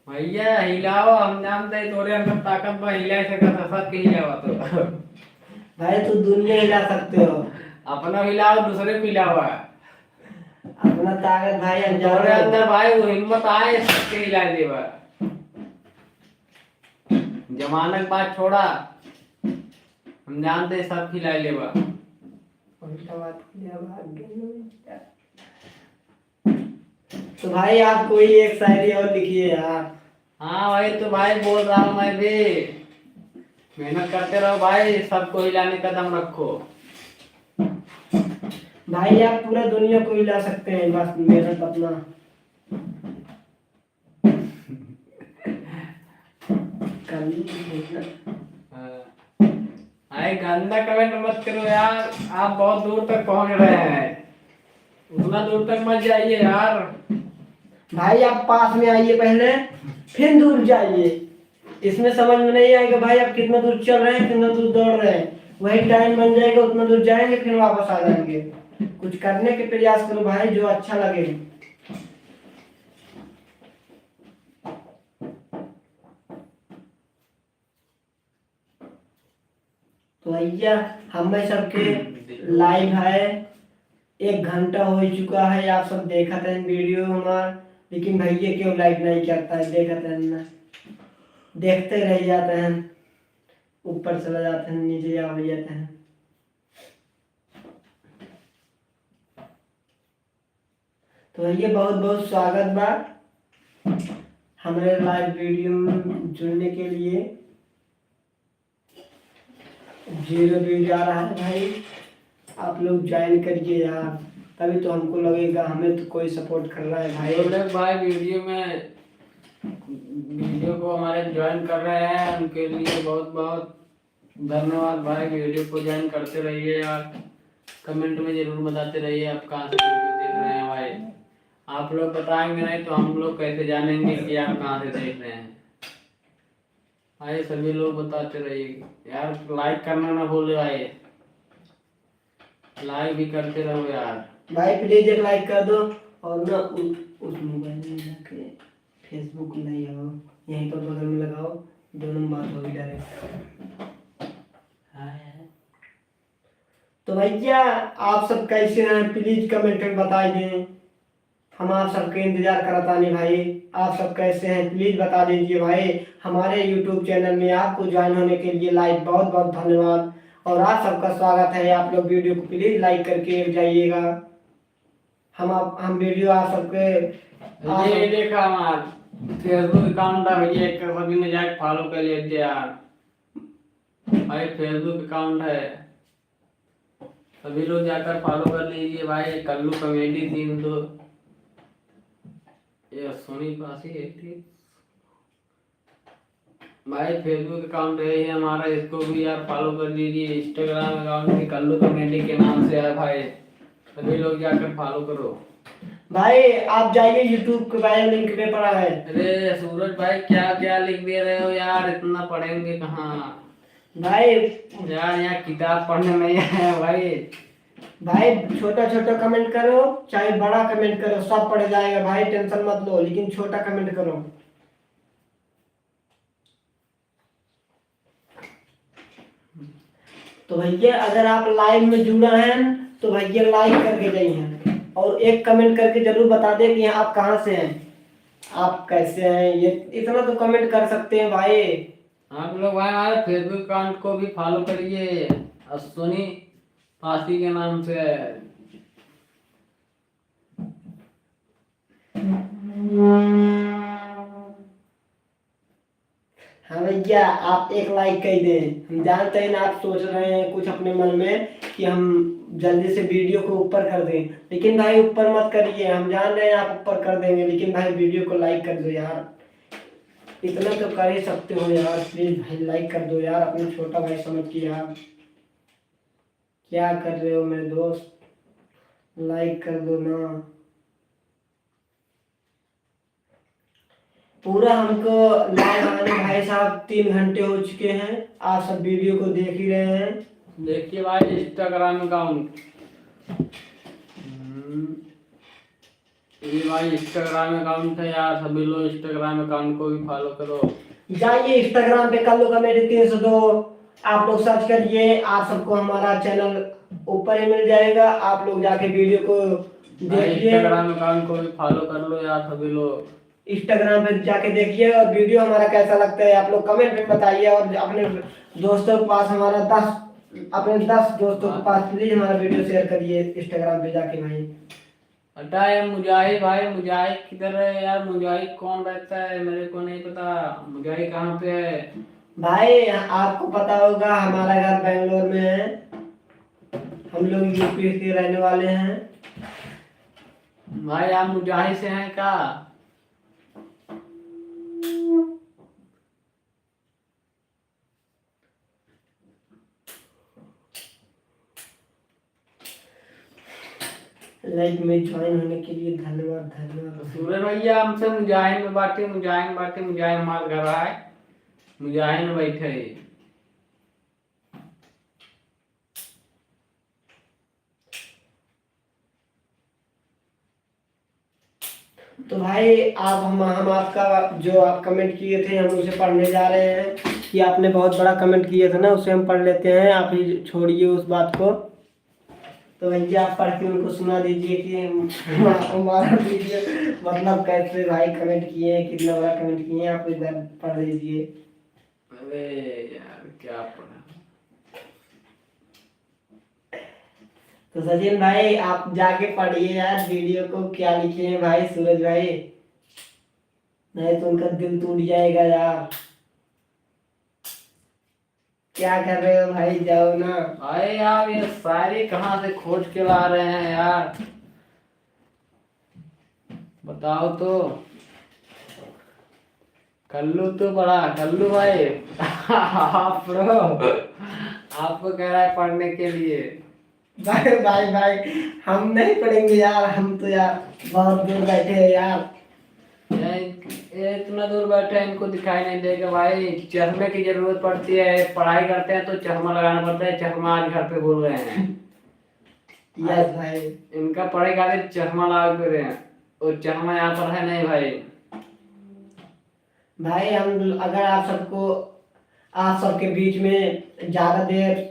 भैया हिलाओ, हम जानते हैं तोरे अंदर ताकत बा, हिला सकता सब के हिलावा तो।
भाई तू दुनिया हिला सकते हो,
अपना हिलाओ दूसरे को हिलावा,
अपना ताकत भाई
तोरे अंदर भाई वो हिम्मत आए सबके हिला देवा। जमाना की बात छोड़ा, हम जानते हैं सब हिला लेवा।
तो भाई आप कोई एक शायरी और लिखिए यार।
हाँ भाई तो भाई बोल रहा हूँ मैं भी, मेहनत करते रहो भाई, सबको हिलाने का दम रखो।
भाई आप पूरा दुनिया को हिला सकते हैं, बस मेहनत अपना
अरे गंदा कमेंट मत करो यार, आप बहुत दूर तक पहुंच रहे हैं, उतना दूर तक मत जाइए यार।
भाई आप पास में आइए पहले, फिर दूर जाइए। इसमें समझ में नहीं आएगा भाई आप कितना दूर चल रहे हैं, कितना दूर दौड़ रहे हैं, वही टाइम बन जाएगा, उतना दूर जाएंगे फिर वापस आ जाएंगे। कुछ करने के प्रयास करो भाई जो अच्छा लगे। तो भैया हमें सबके लाइव है, 1 घंटा हो चुका है, आप सब देखा था वीडियो हमारा, लेकिन भैया क्यों लाइक नहीं करता है, देखा था ना, देखते रह जाते हैं, ऊपर चले जाते हैं, नीचे आ जाते हैं। तो भैया बहुत बहुत स्वागत बा हमारे लाइव वीडियो में जुड़ने के लिए। 0 व्यू जा रहा है भाई, आप लोग ज्वाइन करिए यार, तभी तो हमको लगेगा हमें तो कोई सपोर्ट कर रहा है भाई।
जो लोग भाई वीडियो को हमारे ज्वाइन कर रहे हैं उनके लिए बहुत बहुत धन्यवाद भाई। वीडियो को ज्वाइन करते रहिए यार, कमेंट में जरूर बताते रहिए आप कहाँ से वीडियो देख रहे हैं भाई। आप लोग बताएंगे नहीं तो हम लोग कैसे जानेंगे कि आप कहाँ से देख रहे हैं। भाई सभी लोग बताते रहिए यार, लाइक करना ना भूले भाई, लाइक भी करते रहो यार।
भाई प्लीज एक लाइक कर दो, और ना उस मोबाइल में जाके फेसबुक नहीं आओ, यहीं पर बगल में लगाओ, दोनों बात होगी डायरेक्ट। तो भैया आप सब कैसे हैं प्लीज कमेंट में बता दें, हम आप सबके इंतजार करता नहीं भाई। आप सब कैसे हैं प्लीज बता दीजिए भाई। हमारे यूट्यूब चैनल में आपको ज्वाइन होने के लिए लाइक बहुत बहुत धन्यवाद। और आप सबका स्वागत है। आप लोग वीडियो को प्लीज लाइक करके जाइएगा। हम वीडियो आप सबके
ये देखा हमार फेसबुक अकाउंट है भैया, एक सभी ने जाके फॉलो कर लिए यार। भाई फेसबुक अकाउंट है, सभी लोग जाकर फॉलो कर लीजिए भाई। कल्लू कॉमेडी थीम तो ये सोनी पासी है थी भाई। फेसबुक अकाउंट है ये हमारा, इसको भी यार फॉलो कर लीजिए। इंस्टाग्राम अकाउंट भी कल्लू कॉमेडी के नाम से है भाई, सभी लोग जाकर फॉलो करो
भाई। आप जाइए यूट्यूब के बायो लिंक पे पड़ा है।
अरे सूरज भाई क्या क्या लिख दे रहे हो यार, इतना पढ़ेंगे कहाँ
भाई
यार, यहाँ किताब पढ़ने नहीं आया भाई।
भाई छोटा छोटा कमेंट करो, चाहे बड़ा कमेंट करो, सब पढ़ जाएगा भाई, टेंशन मत लो, लेकिन छोटा कमेंट करो। तो भैया अगर आप लाइव में जुड़ा हैं तो भैया लाइक करके जाइए और एक कमेंट करके जरूर बता दें कि आप कहाँ से हैं, आप कैसे हैं। ये इतना तो कमेंट कर सकते हैं भाई।
आप लोग भाई हमारे फेसबुक अकाउंट को भी फॉलो करिए, सोनी पासी के नाम से है।
हाँ भैया आप एक लाइक कर दें। हम जानते हैं ना आप सोच रहे हैं कुछ अपने मन में कि हम जल्दी से वीडियो को ऊपर कर दें, लेकिन भाई ऊपर मत करिए। हम जान रहे हैं आप ऊपर कर देंगे, लेकिन भाई वीडियो को लाइक कर दो यार। इतना तो कर ही सकते हो यार, प्लीज भाई लाइक कर दो यार, अपने छोटा भाई समझ के यार। क्या कर रहे हो मेरे दोस्त, लाइक कर दो ना। पूरा हमको लाइव आने भाई साहब 3 घंटे हो चुके हैं, आप सब वीडियो को देख ही रहे हैं।
देखिए भाई इंस्टाग्राम अकाउंट, ये भाई इंस्टाग्राम अकाउंट है यार, सभी लोग इंस्टाग्राम अकाउंट को भी फॉलो करो।
जाइए इंस्टाग्राम पे कल्लू कॉमेडी 302 आप लोग सर्च करिए, आप सबको हमारा चैनल ऊपर ही मिल जाएगा। आप लोग जाके वीडियो को देखिए,
इंस्टाग्राम अकाउंट को भी फॉलो कर लो यार सभी लोग।
इंस्टाग्राम पे जाके देखिए और वीडियो हमारा कैसा लगता है आप लोग कमेंट में बताइए। और अपने दोस्तों के पास अपने 10 दोस्तों के पास प्लीज हमारा वीडियो शेयर करिए इंस्टाग्राम पे जाके भाई।
हटा है मुजाहिद भाई, मुजाहिद किधर है यार? मुजाहिद कौन रहता है मेरे को नहीं पता, मुजाहिद कहाँ पे है?
भाई आपको पता होगा हमारा घर बेंगलोर में है, हम लोग यूपी के रहने वाले हैं।
भाई आप मुजाहिद से हैं क्या?
लाइक में ज्वाइन होने के लिए धन्यवाद धन्यवाद।
सूरज भैया हमसे मुजाहिद में बाटे, मुजाहिद माल कर रहा है, मुजाहिद में बैठे है।
तो भाई आप हम आपका जो आप कमेंट किए थे हम उसे पढ़ने जा रहे हैं, कि आपने बहुत बड़ा कमेंट किए थे ना, उसे हम पढ़ लेते हैं, आप ही छोड़िए उस बात को। तो भैया आप पढ़ के उनको सुना दीजिए कि हमारा वीडियो मतलब कैसे भाई कमेंट किए हैं, कितना बड़ा कमेंट किए हैं, आप इधर पढ़ दीजिए।
अरे यार क्या पढ़ा।
तो सचिन भाई आप जाके पढ़िए यार वीडियो को, क्या लिखे हैं भाई सूरज भाई, नहीं तो उनका दिल टूट जाएगा यार। क्या कर रहे हो भाई, जाओ ना।
भाई यार ये शायरी कहाँ से खोज के ला रहे हैं यार, बताओ तो। कल्लू तो बड़ा कल्लू भाई आप ब्रो, आपको कह रहा है पढ़ने के लिए।
भाई भाई भाई हम नहीं पढ़ेंगे यार, हम तो यार बहुत दूर बैठे हैं यार।
ये इतना दूर बैठे हैं, इनको दिखाई नहीं देगा भाई, चश्मे की जरूरत पड़ती है। पढ़ाई करते हैं तो चश्मा लगाना पड़ता है, चश्मा आज घर पे बोल रहे हैं।
यस भाई,
इनका पढ़ाई खातिर चश्मा लगा के रहे हैं, और चश्मा यहाँ पर है नहीं भाई।
भाई हम अगर आप सबके बीच में ज्यादा देर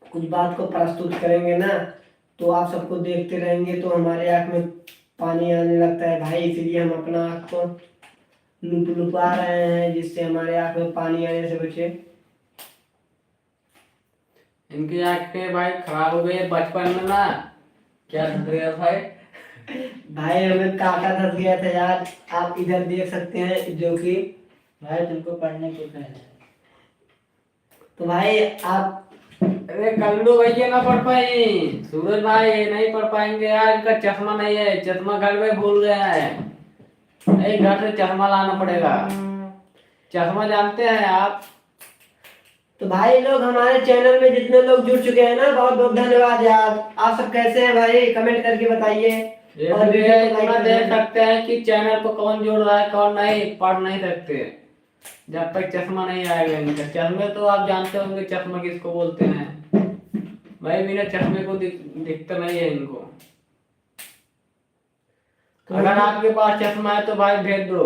कुछ बात को प्रस्तुत करेंगे ना, तो आप सबको देखते रहेंगे तो हमारे आँख में पानी आने लगता है भाई, इसलिए हम अपना आँख को लुपा रहे हैं, जिससे हमारे आँख में पानी आने से बचे।
इनकी आंखें भाई खराब हो गई बचपन में ना। क्या धर गया भाई?
भाई हमें काका धस गया था यार। आप इधर देख सकते हैं जो कि
भाई तुमको पढ़ने क्यों कह रहे हैं?
तो भाई आप
अरे कल्लू भैया ना पढ़ पाई, सूरज भाई ये नहीं पढ़ पाएंगे यार, इनका चश्मा नहीं है, चश्मा घर में भूल गया है, नहीं घर से चश्मा लाना पड़ेगा। चश्मा जानते हैं आप?
तो भाई लोग हमारे चैनल में जितने लोग जुड़ चुके हैं ना, बहुत बहुत धन्यवाद यार। आप सब कैसे हैं भाई, कमेंट करके बताइए। और वीडियो को लाइक
इतना
कर
देख
देना।
सकते हैं कि चैनल को कौन जोड़ रहा है कौन नहीं, पढ़ नहीं सकते जब तक चश्मा नहीं आएगा इनका। चश्मे तो आप जानते होंगे चश्मा किसको बोलते हैं, भाई बिना चश्मे को दिखता नहीं है इनको।
तो
अगर आपके पास चश्मा है तो भाई भेज दो,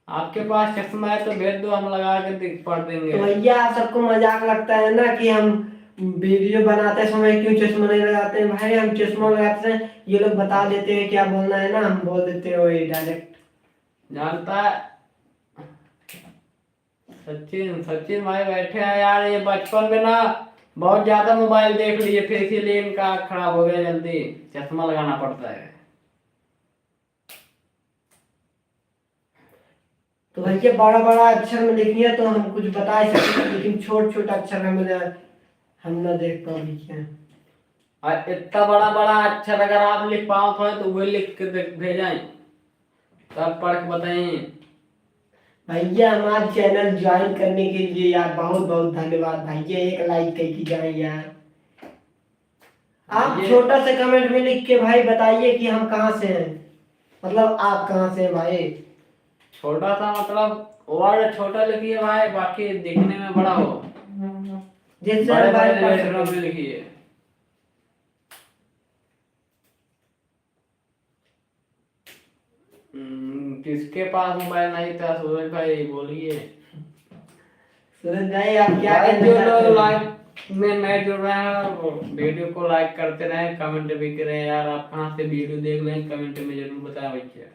आपके पास चश्मा है तो भेज दो, हम लगा के पढ़ देंगे।
तो भैया आप सबको मजाक लगता है ना कि हम वीडियो बनाते समय क्यों चश्मा नहीं लगाते हैं। भाई हम चश्मा लगाते हैं, ये लोग बता देते हैं क्या बोलना है ना, हम बोल देते हैं वही डायरेक्ट।
जानता है सचिन, सचिन भाई बैठे हैं यार, ये बचपन में ना बहुत ज्यादा मोबाइल देख लिए, फिर इसीलिए इनका आँख खराब हो गया, जल्दी चश्मा लगाना पड़ता है।
तो भैया बड़ा बड़ा अक्षर में लिखिए तो हम कुछ बता ही सकते हैं, लेकिन छोट छोट अक्षर में हम ना देख पाओ लिखे।
और इतना बड़ा बड़ा अक्षर अगर आप लिख पाओ तो वही लिख के भेजाएं, तब पढ़ के बताएं।
भैया हमारे चैनल ज्वाइन करने के लिए यार बहुत बहुत धन्यवाद भैया, एक लाइक करके जाए यार। आप छोटा सा कमेंट में लिख के भाई बताइए कि हम कहाँ से हैं, मतलब आप कहाँ से हैं भाई।
छोटा सा मतलब वर्ड छोटा लिखिए भाई, बाकी दिखने में बड़ा हो,
जिससे
बड़े
भाई
बड़े
पढ़
अक्षरों में
सकें।
लिखिए। किसके पास मोबाइल नहीं था सूरज भाई, बोलिए।
सूरज भाई आप क्या
भाई
कहना
जो
चाहते
लोग
हैं?
लाइव में नए जुड़ रहे हैं वो वीडियो को लाइक करते रहे, कमेंट भी करें यार। आप कहाँ से वीडियो देख रहे हैं कमेंट में जरूर बताएं भैया।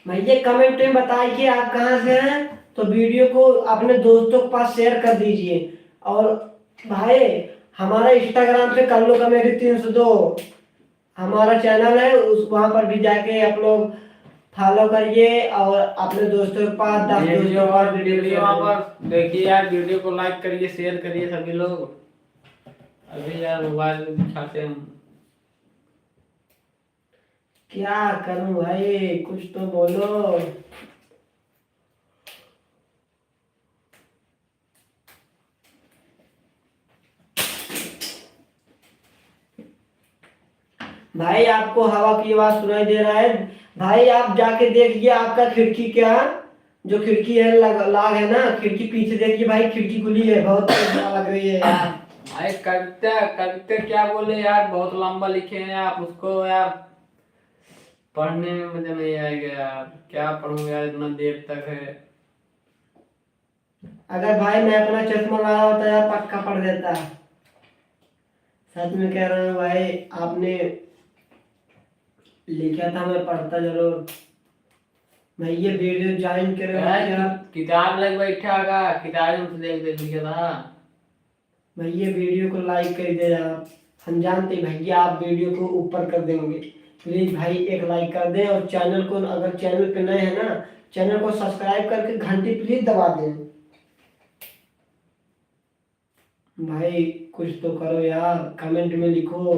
भैया कमेंट में बताइए आप कहाँ से हैं, तो वीडियो को अपने दोस्तों के पास शेयर कर दीजिए। और भाई हमारा इंस्टाग्राम पे कल्लू कॉमेडी 302 हमारा चैनल है, उस वहाँ पर भी जाके आप लोग फॉलो करिए और अपने दोस्तों के पास 10 दोस्तों
वीडियो
के
और
पास
वीडियो पर देखिए यार, वीडियो को लाइक करिए शेयर करिए सभी लोग। अभी यार मोबाइल में दिखाते हैं हम।
क्या करूं भाई, कुछ तो बोलो। भाई आपको हवा की आवाज सुनाई दे रहा है, भाई आप जाके देखिए आपका खिड़की क्या, जो खिड़की है लाग है ना, खिड़की पीछे देखिए भाई, खिड़की खुली है, बहुत बढ़िया लग रही है यार।
भाई कविता कविता क्या बोले यार, बहुत लंबा लिखे हैं आप, उसको यार पढ़ने में मजा नहीं आएगा यार, क्या पढ़ूं यार इतना देर तक है।
अगर भाई मैं अपना चश्मा लगाया होता यार पक्का पढ़ देता। सच में कह रहा हूँ भाई, आपने लिखा था मैं पढ़ता जरूर। भाई ये वीडियो ज्वाइन करे क्या?
किताब लग बैठा होगा, किताब में देख देख लिखा था।
भैया वीडियो को लाइक कर दे यार, हम जानते हैं भैया आप वीडियो को ऊपर कर देंगे। प्लीज भाई एक लाइक कर दें, और चैनल को अगर चैनल पे नए हैं ना, चैनल को सब्सक्राइब करके घंटी प्लीज दबा दें। भाई कुछ तो करो यार, कमेंट में लिखो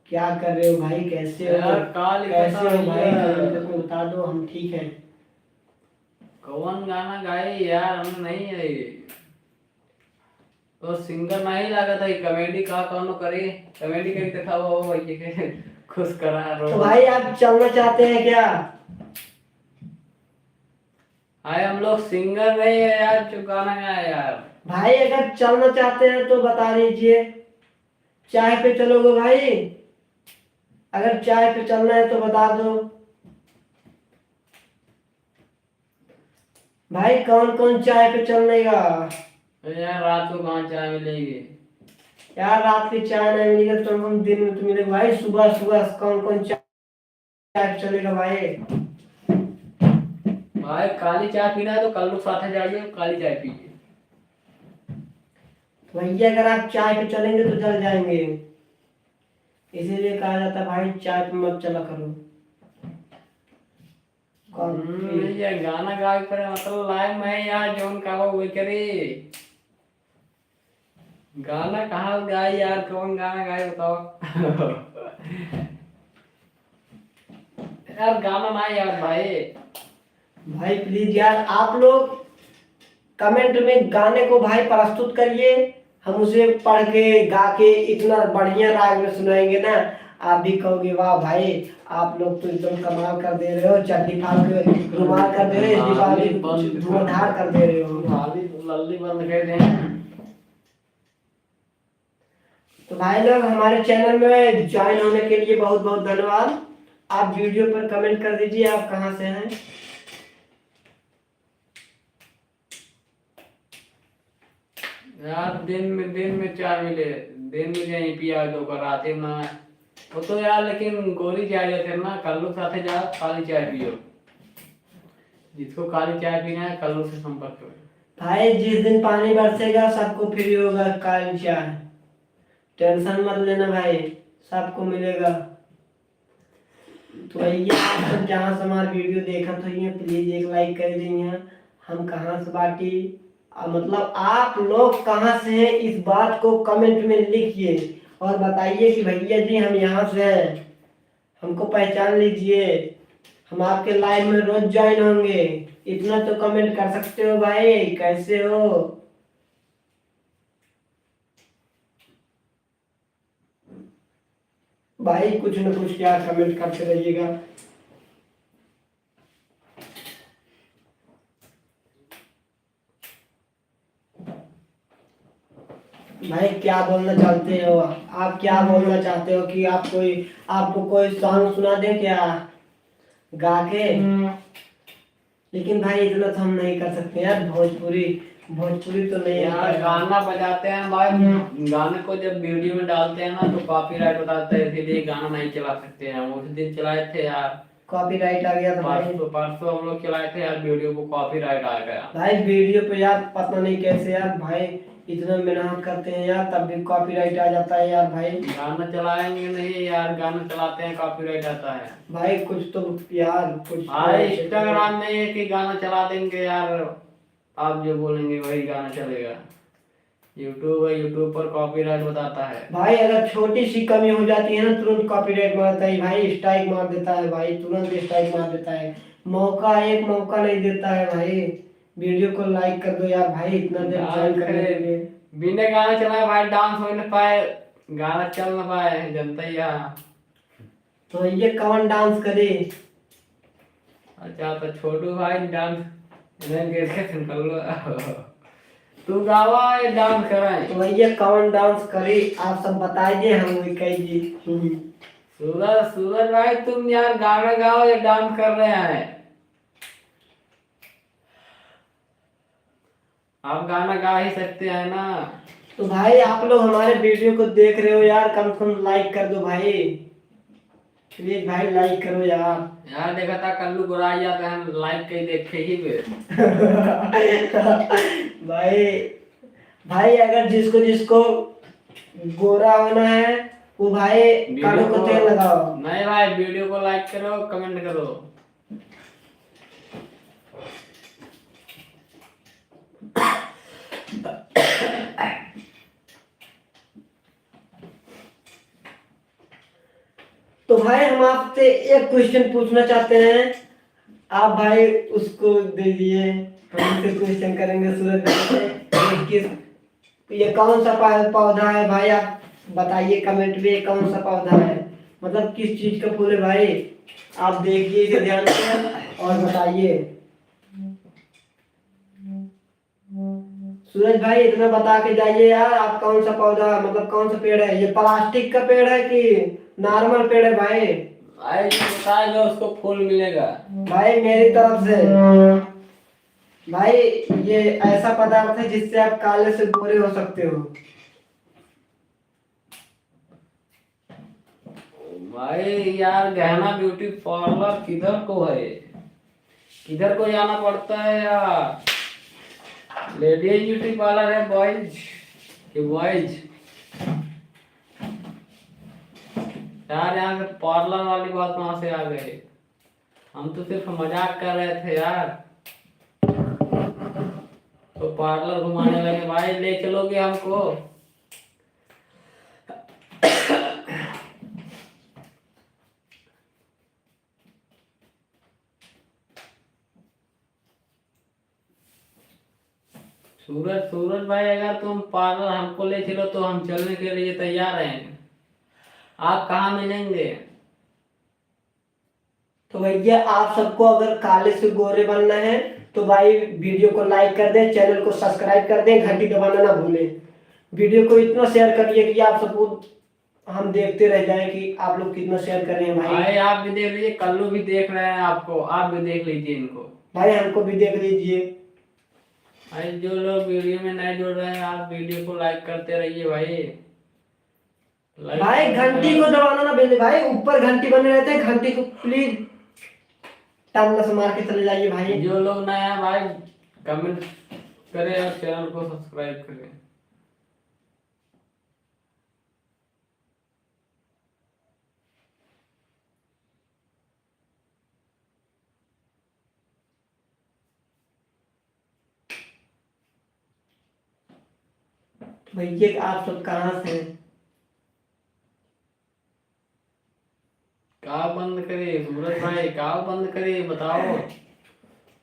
क्या कर रहे हो भाई, कैसे हो
यार
कैसे हो भाई, कमेंट
भैया
में बता दो, हम ठीक है।
कौन गाना गाए यार, हमें नहीं है ये। तो सिंगर नहीं लगा था, कॉमेडी का कौन करे, कॉमेडी का दिखा वो भैया के खुश करा रो।
तो भाई आप चलना चाहते हैं क्या?
भाई हम लोग सिंगर नहीं है यार जो गाना गाए यार।
भाई अगर चलना चाहते हैं तो बता दीजिए, चाय पे चलोगे भाई? अगर चाय पे चलना है तो बता दो। भाई कौन कौन चाय पे चलने का?
यार रात को कहाँ चाय मिलेगी?
यार रात की चाय नहीं मिलेगा तो हम दिन में तो मिलेगा भाई, सुबह सुबह कौन कौन चाय पे चलेगा भाई?
भाई काली चाय पीना है तो कल लोग साथ जाइए, काली चाय पीजिए।
भैया अगर आप चाय पे चलेंगे तो जल जाएंगे, इसीलिए कहा जाता है भाई चाय पे मत चला करो।
ये गाना गा पर मतलब लाइव में यार जोन का वो करे गाना कहाँ गाए यार, कौन गाना गाए बताओ। यार गाना ना यार भाई।
भाई प्लीज यार आप लोग कमेंट में गाने को भाई प्रस्तुत करिए, हम उसे पढ़ के गा के इतना बढ़िया राग में सुनाएंगे ना, आप भी कहोगे वाह भाई आप लोग तो एकदम कमाल कर दे रहे हो, चड्डी फाड़ के रुमाल कर दे रहे हो, इस दीपावली को कुछ धुआंधार कर दे रहे हो।
लल्ली बंद कर दे।
तो भाई लोग हमारे चैनल में ज्वाइन होने के लिए बहुत बहुत धन्यवाद। आप वीडियो पर कमेंट कर दीजिए आप कहाँ से हैं।
यार दिन में चाय मिले, दिन में यहीं पिया दो कर रात में वो तो यार, लेकिन गोली चाय थे ना, कल्लू साथे जा काली चाय पियो, जिसको काली चाय पीना है कल्लू से संपर्क करो।
भाई जिस दिन पानी बरसेगा सबको फ्री होगा काली चाय, टेंशन मत लेना भाई, सबको मिलेगा। तो भैया आप सब जहाँ से हमारा वीडियो देखा तो ये प्लीज एक लाइक कर दीजिए। हम कहाँ से बाटी मतलब आप लोग कहाँ से हैं इस बात को कमेंट में लिखिए और बताइए कि भैया जी हम यहाँ से हैं, हमको पहचान लीजिए, हम आपके लाइव में रोज ज्वाइन होंगे। इतना तो कमेंट कर सकते हो भाई, कैसे हो। भाई कुछ न कुछ क्या कमेंट करते रहिएगा। भाई क्या बोलना चाहते हो आप, क्या बोलना चाहते हो कि आप कोई आपको कोई सॉन्ग सुना दे क्या गा के। लेकिन भाई इतना तो हम नहीं कर सकते यार, भोजपुरी तो नहीं
यार गाना बजाते हैं भाई, गाने को जब वीडियो में डालते हैं ना तो कॉपीराइट बताता है, इसीलिए गाना नहीं चला सकते हैं। हम उस दिन चलाए थे यार,
कॉपीराइट आ गया था भाई।
परसों हम लोग चलाए थे यार, वीडियो को कॉपीराइट आ गया
भाई वीडियो पे यार पता नहीं कैसे यार भाई इतना मेहनत करते हैं यार तब भी कॉपीराइट आ जाता है यार भाई।
गाना चलाएंगे नहीं यार, गाना चलाते हैं कॉपीराइट आता है
भाई कुछ तो यार कुछ
भाई। इंस्टाग्राम में है कि गाना चला देंगे यार, आप जो बोलेंगे वही गाना चलेगा। यूट्यूब है, यूट्यूब पर कॉपीराइट बताता है
भाई, अगर छोटी सी कमी हो जाती है ना तुरंत कॉपीराइट मारता है भाई, स्ट्राइक मार देता है भाई, तुरंत स्ट्राइक मार देता है। एक मौका नहीं देता है भाई। वीडियो को लाइक कर दो यार भाई, इतना देर ज्वाइन करने के लिए।
बिना गाना चलाए भाई डांस हो न पाए, गाना चल न पाए, जनता ही यहाँ।
तो ये कौन डांस करे।
अच्छा तो छोटू भाई डांस कर लो। तू गावा ये डांस कराए।
तो भैया कौन डांस करे आप सब बताइए, हम भी कहिए।
सूरज भाई तुम यार गाना गाओ या डांस कर रहे हैं। आप गाना गा ही सकते हैं ना।
तो भाई आप लोग हमारे वीडियो को देख रहे हो यार, कम से कम लाइक कर दो भाई, प्लीज भाई लाइक करो यार।
यार देखा था कल्लू गोराई जाते हैं, लाइक के देखे ही वे।
भाई अगर जिसको जिसको गोरा होना है वो भाई कानों को तेल लगाओ।
नहीं भाई वीडियो को लाइक करो, कमेंट करो।
तो भाई हम आपसे एक क्वेश्चन पूछना चाहते हैं, आप भाई उसको दे दिए, हम से क्वेश्चन करेंगे सूरज भाई से। ये कौन सा पौधा है भाई, आप बताइए कमेंट में, कौन सा पौधा है, मतलब किस चीज का फूल है भाई, आप देखिए इसे ध्यान से और बताइए। सूरज भाई इतना बता के जाइए यार, आप कौन सा पौधा मतलब कौन सा पेड़ है, ये प्लास्टिक का पेड़ है कि नॉर्मल पेड़ है भाई।
भाई बता दो उसको फूल मिलेगा
भाई मेरी तरफ से। भाई ये ऐसा पदार्थ है जिससे आप काले से गोरे हो सकते हो।
भाई यार गहना ब्यूटी पार्लर किधर को है, किधर को जाना पड़ता है यार। लेडीज ब्यूटी पार्लर है बॉयज। कि बॉयज यार, यहाँ से पार्लर वाली बात वहां से आ गई। हम तो सिर्फ मजाक कर रहे थे यार, तो पार्लर घुमाने लगे। भाई ले चलोगे हमको? सूरज भाई, अगर तुम पार्लर हमको ले चलो तो हम चलने के लिए तैयार हैं। आप कहाँ मिलेंगे?
तो भैया आप सबको अगर काले से गोरे बनना है तो भाई वीडियो को लाइक कर दें, चैनल को सब्सक्राइब कर दें, घंटी दबाना ना भूलें। वीडियो को इतना शेयर करिए कि आप सबको हम देखते रह जाएं कि आप लोग कितना शेयर कर रहे हैं। भाई
आप भी देख लीजिए, कल्लू भी देख रहे हैं आपको, आप भी देख लीजिए इनको।
भाई हमको भी देख लीजिए।
भाई जो लोग वीडियो में नए जुड़ रहे हैं, आप वीडियो को लाइक करते रहिए भाई।
भाई घंटी को दबाना ना भूलिए भाई, ऊपर घंटी बने रहते हैं, घंटी को प्लीज टांगना से मार के चले जाइए भाई।
जो लोग नए हैं भाई कमेंट करें और चैनल को सब्सक्राइब करें।
भैया आप सब कहाँ से हैं?
कहाँ बंद करे सूरज भाई, कहाँ बंद करे बताओ।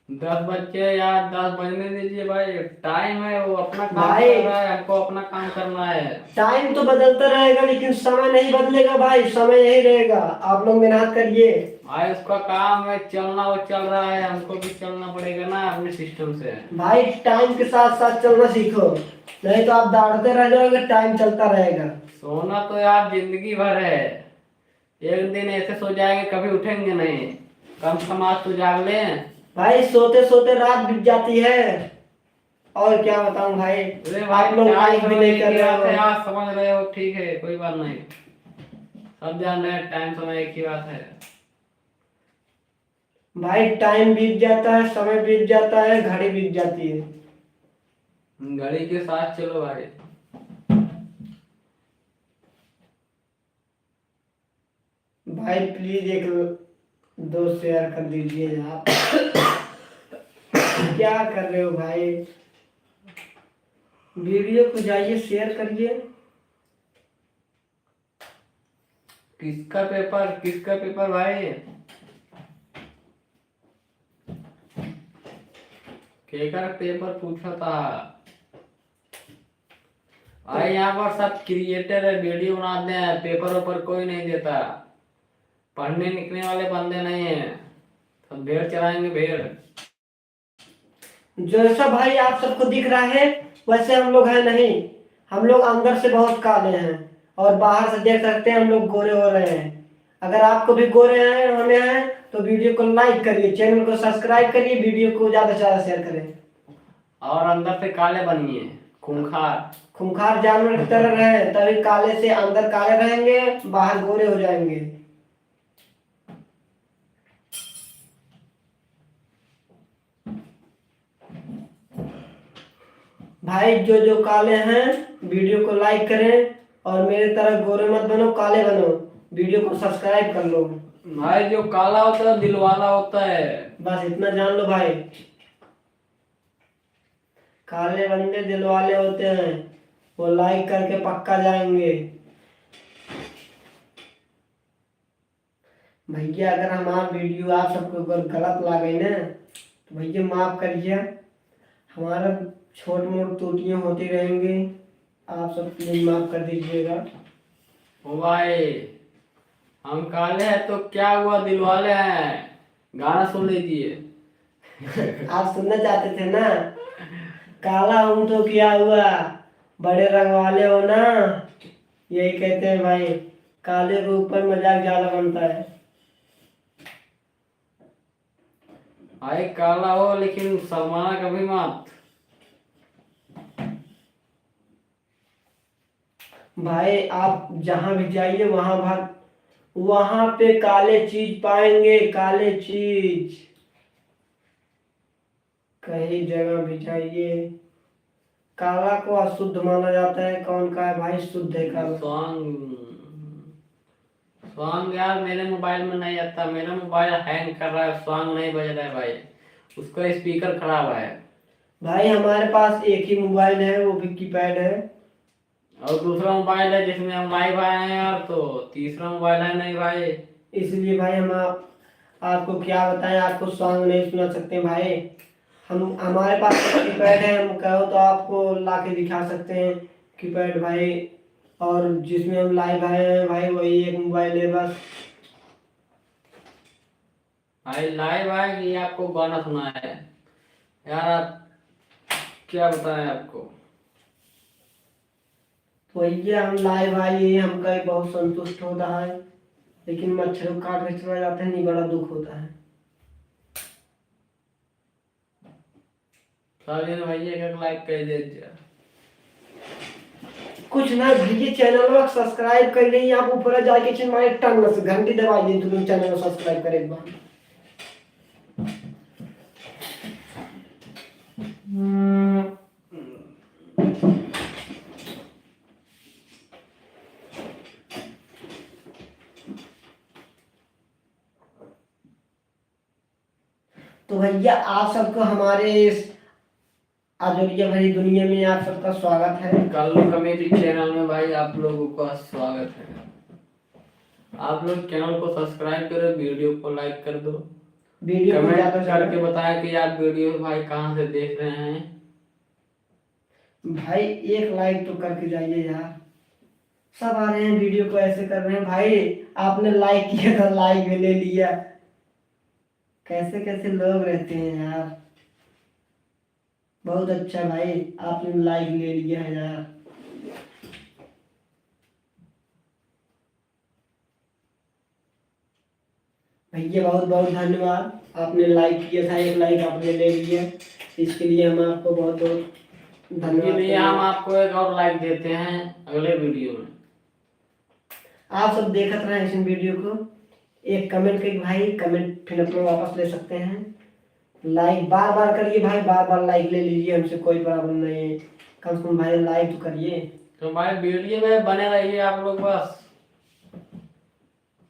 10 बजे या 10 बजने दीजिए भाई, टाइम है, वो अपना काम
भाई
कर रहा है, हमको अपना काम करना है।
टाइम तो बदलता रहेगा लेकिन समय नहीं बदलेगा भाई, समय यही रहेगा। आप लोग मेहनत करिए
भाई, उसका काम है चलना, वो चल रहा है, हमको भी चलना पड़ेगा ना अपने सिस्टम से।
भाई। टाइम के साथ साथ चलना सीखो, नहीं तो आप दौड़ते रह जाओगे, टाइम चलता रहेगा।
सोना तो यार जिंदगी भर है, एक दिन ऐसे सो जाएंगे कभी उठेंगे नहीं। कम से कम आज तो जाग ले।
भाई सोते सोते रात बीत जाती है, और क्या बताऊं भाई।
अरे
आप लोग लाइक भी नहीं कर रहे हो।
आप समझ रहे हो, ठीक है कोई बात नहीं, सब जान रहे हैं टाइम समय एक ही बात है।
भाई टाइम बीत जाता है, समय बीत जाता है, घड़ी बीत जाती है।
घड़ी के साथ चलो भाई।
भाई प्लीज एक दो शेयर कर दीजिए आप। क्या कर रहे हो भाई, वीडियो को जाइए शेयर करिए।
किसका पेपर भाई? केकर पेपर पूछा था? भाई यहाँ पर सब क्रिएटर है, वीडियो बनाते हैं, पेपर ऊपर कोई नहीं देता। पढ़ने निकलने वाले बंदे नहीं है, सब भेड़ चलाएंगे भेड़।
जैसा भाई आप सबको दिख रहा है वैसे हम लोग हैं नहीं, हम लोग अंदर से बहुत काले हैं और बाहर से देख सकते हैं हम लोग गोरे हो रहे हैं। अगर आपको भी गोरे हैं होने हैं तो वीडियो को लाइक करिए, चैनल को सब्सक्राइब करिए, वीडियो को ज्यादा से ज्यादा शेयर करें।
और अंदर से काले बनिए,
खूंखार जानवर की तरह रहे, तभी काले से अंदर काले रहेंगे, बाहर गोरे हो जाएंगे। भाई जो जो काले हैं वीडियो को लाइक करें, और मेरे तरह गोरे मत बनो, काले बनो, वीडियो को सब्सक्राइब कर लो।
भाई जो काला होता है दिल वाला होता है,
बस इतना जान लो भाई, काले बंदे दिल वाले होते हैं, वो लाइक करके पक्का जाएंगे। भैया अगर हमारा वीडियो आप सबको अगर गलत लगे ना तो भैया माफ करिए, हमारा छोट मोट त्रुटियां होती रहेंगी, आप सब प्लीज माफ कर दीजिएगा।
ओ भाई हम काले हैं तो क्या हुआ, दिल वाले हैं, गाना सुन लीजिए।
आप सुनना चाहते थे ना, काला हूं तो क्या हुआ, बड़े रंग वाले हो ना, यही कहते हैं भाई, काले के ऊपर मजाक ज्यादा बनता है।
भाई काला हो लेकिन शर्माना कभी मत।
भाई आप जहां भी जाइए वहां पे काले चीज पाएंगे, काले चीज। कहीं जगह भी जाइए काला को अशुद्ध माना जाता है, कौन का है भाई शुद्ध है काला?
सॉन्ग सॉन्ग यार मेरे मोबाइल में नहीं आता, मेरा मोबाइल हैंग कर रहा है, सॉन्ग नहीं बज रहा है भाई, उसका स्पीकर खराब है।
भाई हमारे पास एक ही मोबाइल है, वो भी कीपैड है।
और दूसरा मोबाइल है जिसमें हम लाइव आए हैं यार, तो तीसरा मोबाइल है नहीं भाई।
इसलिए भाई हम आपको क्या बताएं, आपको सॉन्ग नहीं सुना सकते भाई। हम हमारे पास कीपैड है, हम कहो तो आपको ला के दिखा सकते हैं कीपैड भाई। और जिसमें हम लाइव आए हैं भाई वही एक मोबाइल है बस।
भाई लाइव आए कि आपको गाना सुना है यार, आप क्या बताएं आपको।
तो वही हम लाइव आए, हमका भी बहुत संतुष्ट होता है, लेकिन मच्छर काट के चला जाता है, नहीं बड़ा दुख होता है।
चलिए ना भैया एक लाइक कर दीजिए।
कुछ ना भैया, चैनल को सब्सक्राइब कर लीजिए, आप ऊपर जाके हमारे टंग से घंटी दबा दीजिए, तुम चैनल को सब्सक्राइब करे एक बार। तो भैया आप सबको हमारे इस अजोरिया भरी दुनिया में आप सबका स्वागत है।
कल्लू कमेटी चैनल में भाई आप लोगों का स्वागत है। आप लोग चैनल को सब्सक्राइब करो, वीडियो को लाइक कर दो,
वीडियो को
कमेंट
ज्यादा से
करके बताएं कि आप वीडियो भाई कहाँ से देख रहे हैं।
भाई एक लाइक तो करके जाइए यार, सब आ रहे हैं वीडियो को ऐसे कर रहे हैं भाई, आपने लाइक किया तो लाइक भी ले लिया। कैसे कैसे लोग रहते हैं यार, बहुत अच्छा भाई, आपने लाइक ले लिया है यार। भैया बहुत बहुत धन्यवाद, आपने लाइक किया था, एक लाइक आपने ले लिया, इसके लिए हम आपको बहुत बहुत
इसके
धन्यवाद
लिए हम
करेंगे।
आपको एक और लाइक देते हैं अगले वीडियो में।
आप सब देखते रहे इस वीडियो को, एक कमेंट करके भाई, कमेंट फिर अपने वापस ले सकते हैं। लाइक बार बार करिए भाई, बार बार लाइक ले लीजिए, हमसे कोई प्रॉब्लम नहीं है, कम से कम भाई लाइक तो करिए।
तो भाई वीडियो में बने रहिए आप लोग बस,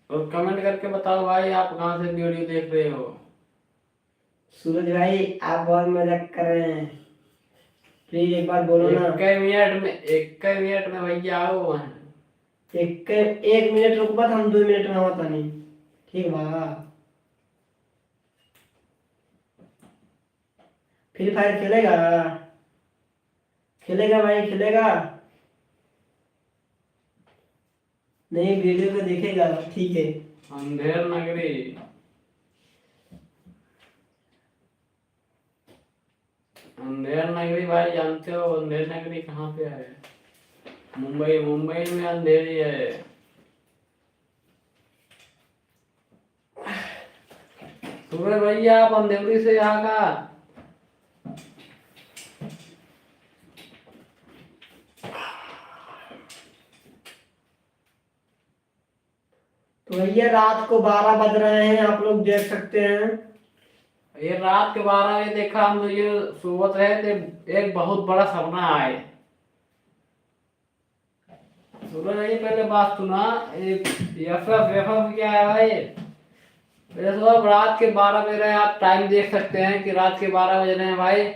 और कमेंट करके बताओ भाई आप कहाँ से वीडियो देख रहे हो।
सूरज भाई आप बहुत मजाक कर रहे हैं, प्लीज एक बार बोलो ना।
एक मिनट में भैया आओ वहाँ।
एक मिनट रुक बात, हम 2 मिनट में होता नहीं, ठीक बा। फ्री फायर खेलेगा? खेलेगा भाई खेलेगा? नहीं वीडियो को देखेगा, ठीक है।
अंधेर नगरी, अंधेर नगरी भाई जानते हो अंधेर नगरी कहाँ पे है? मुंबई, मुंबई में अंधेरी है। सूरज भैया आप अंधेरी से यहाँ का?
तो भैया रात को 12 बज रहे हैं, आप लोग देख सकते हैं।
ये रात के 12 बजे देखा हम, तो ये सोवत रहे थे, एक बहुत बड़ा सपना आए। सूरज भाई पहले बात सुना, एक एफ क्या है भाई? मेरे सुबह रात के 12 बज रहे हैं, आप टाइम देख सकते हैं कि रात के 12 बज रहे हैं भाई।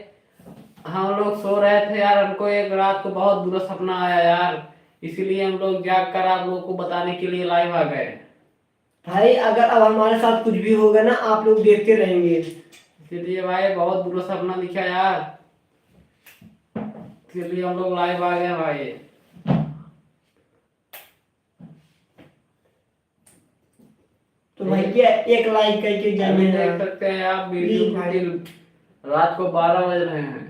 हम लोग सो रहे थे यार, हमको एक रात को बहुत बुरा सपना आया यार, इसीलिए हम लोग जाग कर आप लोगों को बताने के लिए लाइव आ गए।
भाई अगर अब हमारे साथ कुछ भी होगा ना, आप लोग देखते रहेंगे।
इसीलिए भाई बहुत बुरा सपना दिखा यार, इसीलिए हम लोग लाइव आ गए भाई।
तो भैया एक लाइक करके
अभी
जाइए
देख
ना।
सकते हैं आप
प्लीज
वीडियो
भाई।
को, रात को 12 बज रहे हैं।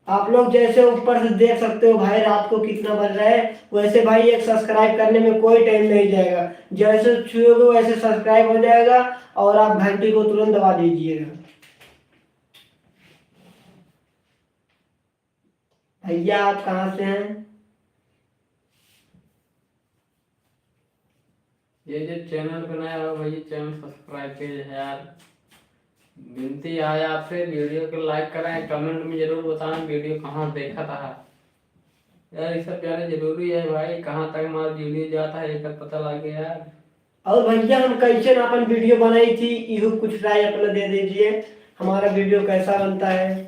आप लोग जैसे ऊपर से देख सकते हो भाई रात को कितना बज रहा है, वैसे भाई एक सब्सक्राइब करने में कोई टाइम नहीं जाएगा, जैसे छुओगे वैसे सब्सक्राइब हो जाएगा, और आप घंटी को तुरंत दबा दीजिएगा। भैया आप कहाँ से हैं?
ये जो चैनल पे नया हो भैया चैनल सब्सक्राइब कीजिए यार, विनती है आपसे, वीडियो को लाइक करें, कमेंट में जरूर बताएं वीडियो कहाँ देखा था यार। ये सब जाने जरूरी है भाई, कहाँ तक हमारा वीडियो जाता है एक पता लगे यार।
और भैया हम कैसे अपन वीडियो बनाई थी, इहो कुछ राय अपना दे दीजिए, हमारा वीडियो कैसा बनता है।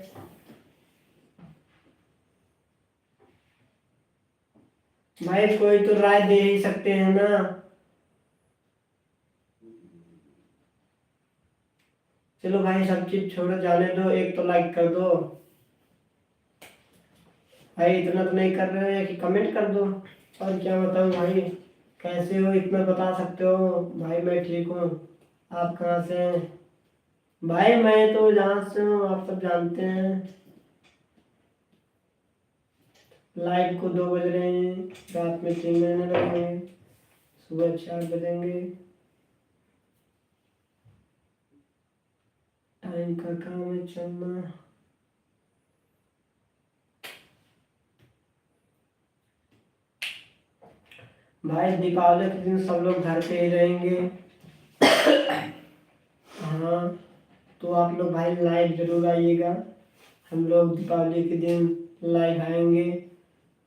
भाई कोई तो राय दे ही सकते हैं ना। चलो भाई सब चीज छोड़ो, जाने दो, एक तो लाइक कर दो भाई, इतना तो नहीं कर रहे हैं कि कमेंट कर दो। और क्या बताऊं भाई, कैसे हो इतना बता सकते हो। भाई मैं ठीक हूँ, आप कहाँ से हैं। भाई मैं तो जहाँ से हूँ आप सब जानते हैं। लाइट को 2 बज रहे हैं, रात में 3 बजने लगे हैं, सुबह 4 बजेंगे। टाइम का काम है चलना। भाई दीपावली के दिन सब लोग घर पे ही रहेंगे। हाँ, तो आप लोग भाई लाइव जरूर आइएगा, हम लोग दीपावली के दिन लाइव आएंगे,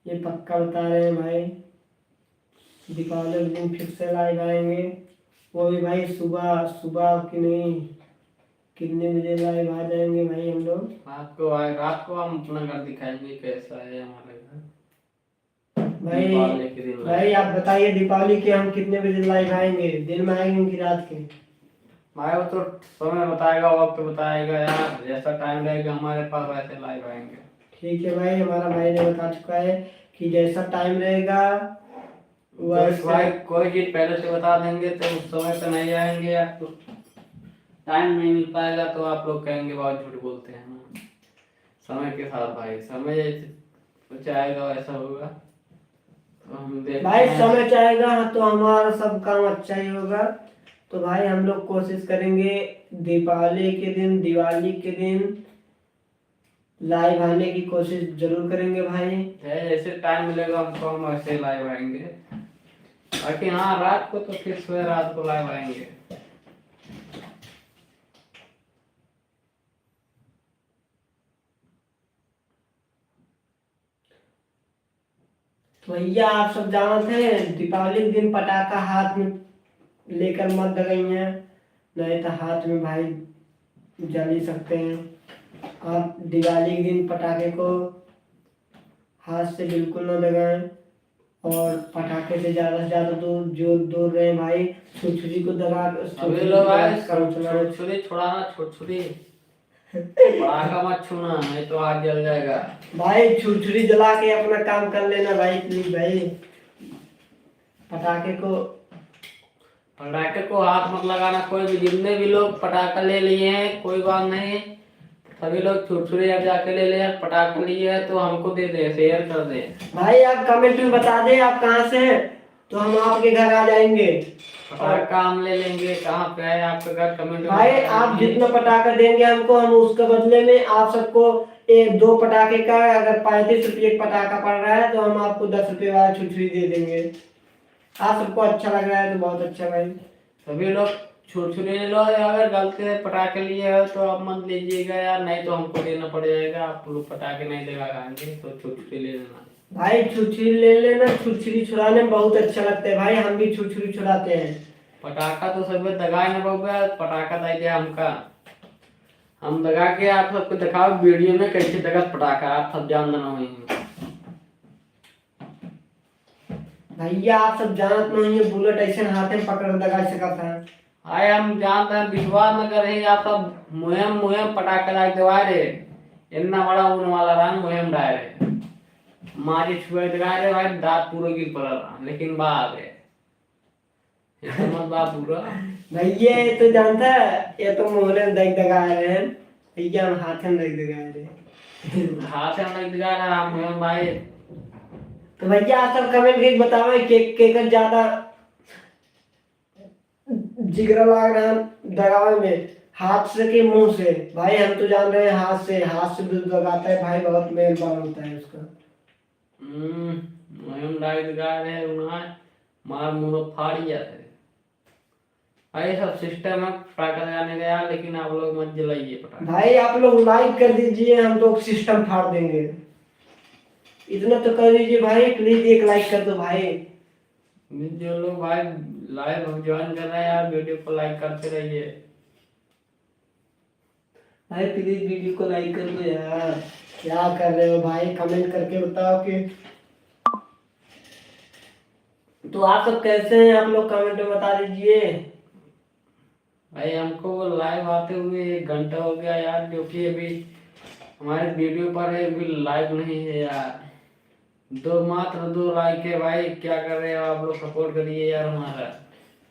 ये पक्का बता रहे हैं भाई। दीपावली के दिन फिर से लाइव आएंगे, वो भी भाई सुबह सुबह की नहीं, कितने बजे लाइव आ जाएंगे भाई हम लोग।
रात को हम अपना घर दिखाएंगे कैसा है हमारे घर।
भाई
दीपावली के दिन
भाई आप बताइए दीपावली के हम कितने बजे लाइव आएंगे, दिन में आएंगे कि रात के।
भाई वो तो समय बताएगा, वक्त बताएगा यार, जैसा टाइम रहेगा हमारे पास वैसे लाइव आएंगे।
ठीक है भाई, हमारा भाई ने बता चुका है कि जैसा टाइम रहेगा
तो भाई कोई चीज पहले से बता देंगे तो उस समय पे नहीं आएंगे, आपको टाइम नहीं मिल पाएगा तो आप लोग कहेंगे बहुत झूठ बोलते हैं ना। समय के साथ भाई, समय जैसे चाहेगा वैसा होगा, तो हम देखते
भाई
हैं।
समय चाहेगा तो हमारा सब काम अच्छा ही होगा। तो भाई हम लोग कोशिश करेंगे दीपावली के दिन, दिवाली के दिन लाइव आने की कोशिश जरूर करेंगे भाई।
जैसे टाइम मिलेगा हमको हम वैसे लाइव आएंगे, बाकी हाँ रात को तो फिर सुबह रात को लाइव आएंगे।
तो भैया आप सब जानते हैं दीपावली के दिन पटाखा हाथ में लेकर मत दगाइए, नहीं तो हाथ में भाई जल ही सकते हैं। आप दिवाली के दिन पटाखे को हाथ से बिल्कुल न दगाएं, और पटाखे से ज्यादा दूर जो दूर रहे भाई, छुरछुरी को दगा
अभी लोग आए छुरछुरी छुड़ाना, छुरछुरी पटाखा मत छूना नहीं तो हाथ जल जाएगा।
भाई छुरछुरी जला के अपना काम कर लेना भाई, प्लीज भाई। पटाखे
को हाथ मत लगाना कोई भी, जितने भी लोग पटाखा ले लिए हैं कोई बात नहीं, सभी लोग छुरछुरी अब जाके ले ले, पटाखा लिए है तो हमको दे दे, शेयर कर दे
भाई। आप कमेंट में बता दें आप कहाँ से हैं, तो हम आपके घर आ जाएंगे।
पटाखा हम ले लेंगे, कहाँ पे है आपका घर कमेंट में
भाई आप जितना पटाखा देंगे हमको, हम उसके बदले में आप सबको एक 2 पटाखे का, अगर 35 रुपये पटाखा पड़ रहा है तो हम आपको 10 रुपये वाला छुरछुरी दे देंगे। आप सबको अच्छा लग रहा है तो बहुत अच्छा भाई।
सभी लोग छुरछुरी ले लो, अगर गलती से पटाखे लिए हो तो आप मत लीजिएगा यार, नहीं तो हमको देना पड़ जाएगा। आप लोग पटाखे नहीं लगा खाएंगे तो छुरछुरी ले लेना
भाई। छुरछुरी ले लेना, छुरछुरी छुड़ाने में बहुत अच्छा लगता है भाई, हम भी छुरछुरी छुड़ाते हैं।
पटाखा तो सब दगा न बहुगा, पटाखा दे दिया हमका, हम दगा के आप सबको दिखाओ वीडियो में कैसे दगा पटाखा, आप सब जान देना वही।
भैया आप सब जानत नहीं है, बुलेट ऐसे हाथ में पकड़ दगा सकता है।
आए हम जानते हैं, विश्वास न करें आप सब, मुहिम मुहिम पटाखा लाग दवा रे, इतना बड़ा उड़ने वाला रहा मुहिम डाय रे, मारी छुए दगा रे भाई, दांत पूरा गिर पड़ा, लेकिन बात है मत बात पूरा।
भैया ये तो जानता है, ये तो मोहरे में देख दगा रहे हैं, भैया हम हाथ में देख दगा रहे हैं।
हाथ से हम दगा रहा मुहिम भाई।
तो भैया आप सब कमेंट करके बताओ केकर ज्यादा जिगरा लग रहा है दगावे में, हाथ से कि मुंह से। भाई हम तो जान रहे हैं हाथ से दूध लगाता है भाई, बहुत मेहरबान होता है उसका।
मुहिम डाई दगा रहे उन्हें मार मुंह फाड़ी जाते। भाई सब सिस्टम है पटाखा जलाने का यार, लेकिन आप लोग मत जलाइए पटाखा।
भाई आप लोग लाइक कर दीजिए, हम लोग सिस्टम फाड़ देंगे। इतना तो कर दीजिए भाई, प्लीज एक लाइक कर दो भाई।
जो लोग भाई लाइव ज्वाइन कर रहे हैं यार, वीडियो को लाइक करते रहिए।
भाई प्लीज वीडियो को लाइक कर दो यार। क्या कर रहे हो भाई, कमेंट करके बताओ कि तो आप सब कैसे हैं, आप लोग कमेंट में बता दीजिए।
भाई हमको लाइव आते हुए 1 घंटा हो गया यार, जो कि अभी हमारे वीडियो पर है, अभी लाइव नहीं है यार। मात्र 2 लाइक है भाई, क्या कर रहे हो आप लोग, सपोर्ट करिए यार हमारा।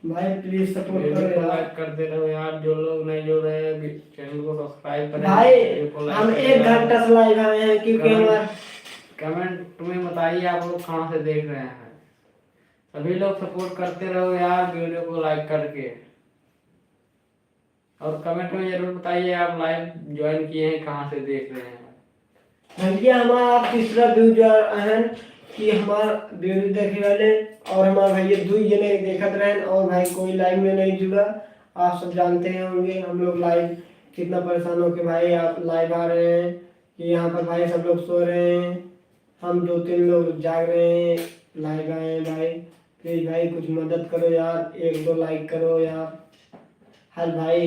भाई प्लीज सपोर्ट
वीडियो
करो
को
यार।
लाइक करते रहो यार, जो लोग नहीं जुड़ रहे हैं चैनल को सब्सक्राइब करें।
भाई
वीडियो को लाइक
हम
करें
1
यार।
घंटा से लाइव आए हैं क्योंकि हमारा
कमेंट में बताइए आप लोग कहाँ से देख रहे हैं। सभी लोग सपोर्ट करते रहो यार, वीडियो को लाइक करके। और कमेंट में जरूर बताइए आप लाइव ज्वाइन किए हैं, कहाँ से देख रहे हैं।
भैया हमारा तीसरा व्यू जो है कि हमारा वीडियो देखे वाले और हमारा भैया 2 जने देखत रहे और भाई कोई लाइव में नहीं जुड़ा। आप सब जानते हैं होंगे हम लोग लाइव कितना परेशान हो के भाई आप लाइव आ रहे हैं कि यहाँ पर भाई सब लोग सो रहे हैं, हम 2-3 लोग जाग रहे हैं, लाइव आए हैं भाई। प्लीज भाई कुछ मदद करो यार, 1-2 लाइक करो यार। हर भाई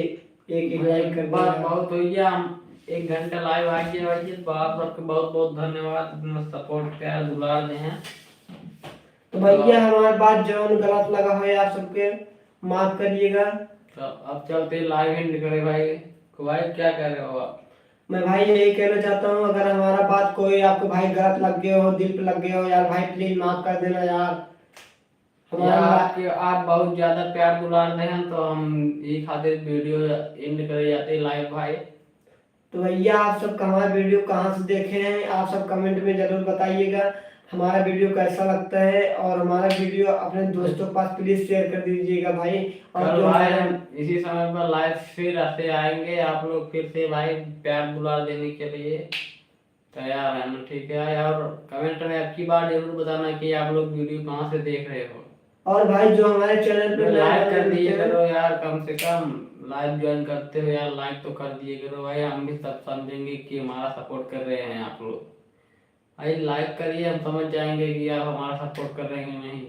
एक लाइक कर दो
बात
यार।
बहुत हो गया, हम 1 घंटा लाइव आ गए भाई, तो आप सबके बहुत बहुत धन्यवाद, सपोर्ट प्यार दुलार दे हैं।
तो भैया हमारे बात जो गलत लगा हो आप सबके माफ करिएगा।
तो अब चलते लाइव एंड करे भाई। तो भाई क्या कह रहे हो आप?
मैं भाई यही कहना चाहता हूँ, अगर हमारा बात कोई आपको भाई गलत लग गया हो, दिल पे लग गया हो यार भाई, प्लीज माफ कर देना यार।
यार आप बहुत ज्यादा प्यार दुलार दे हैं, तो हम ये खातिर वीडियो एंड करे जाते लाइव भाई।
तो भैया आप सब हमारा वीडियो कहाँ से देखे हैं, आप सब कमेंट में जरूर बताइएगा हमारा वीडियो कैसा लगता है, और हमारा वीडियो अपने दोस्तों के पास प्लीज शेयर कर दीजिएगा भाई। और
कल
जो
भाई हम इसी समय पर लाइव फिर ऐसे आएंगे, आप लोग फिर से भाई प्यार दुलार देने के लिए तैयार है ना, ठीक है। और कमेंट में आपकी बात जरूर बताना कि आप लोग वीडियो कहाँ से देख रहे हो।
और भाई जो हमारे चैनल पे
लाइक कर दिए करो यार, कम से कम लाइव ज्वाइन करते हो यार, लाइक तो कर दिए करो भाई, हम भी सब समझेंगे कि हमारा सपोर्ट कर रहे हैं आप लोग। भाई लाइक करिए, हम समझ जाएंगे कि आप हमारा सपोर्ट कर रहे हैं कि नहीं।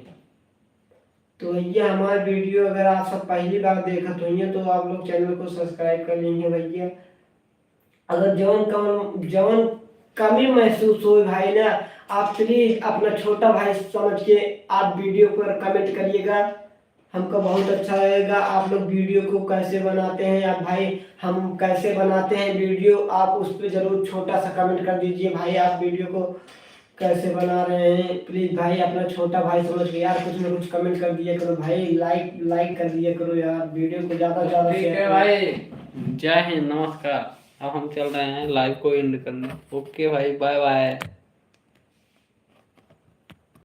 तो भैया हमारा वीडियो अगर आप सब पहली बार देखा तो ये तो आप लोग चैनल को सब्सक्राइब कर लेंगे भैया। अगर जवन कमी महसूस हो भाई ना, आप प्लीज अपना छोटा भाई समझ के आप वीडियो पर कमेंट करिएगा, हमको बहुत अच्छा लगेगा। आप लोग वीडियो को कैसे बनाते हैं आप भाई, हम कैसे बनाते हैं वीडियो, आप उस पर जरूर छोटा सा कमेंट कर दीजिए भाई, आप वीडियो को कैसे बना रहे हैं। प्लीज भाई अपना छोटा भाई समझ के यार कुछ ना कुछ कमेंट कर दिया करो भाई, लाइक कर दिया करो यार, वीडियो को ज्यादा से ज्यादा
ठीक है भाई, जय हिंद, नमस्कार। अब हम चल रहे हैं लाइव को एंड करने। ओके भाई, बाय बाय।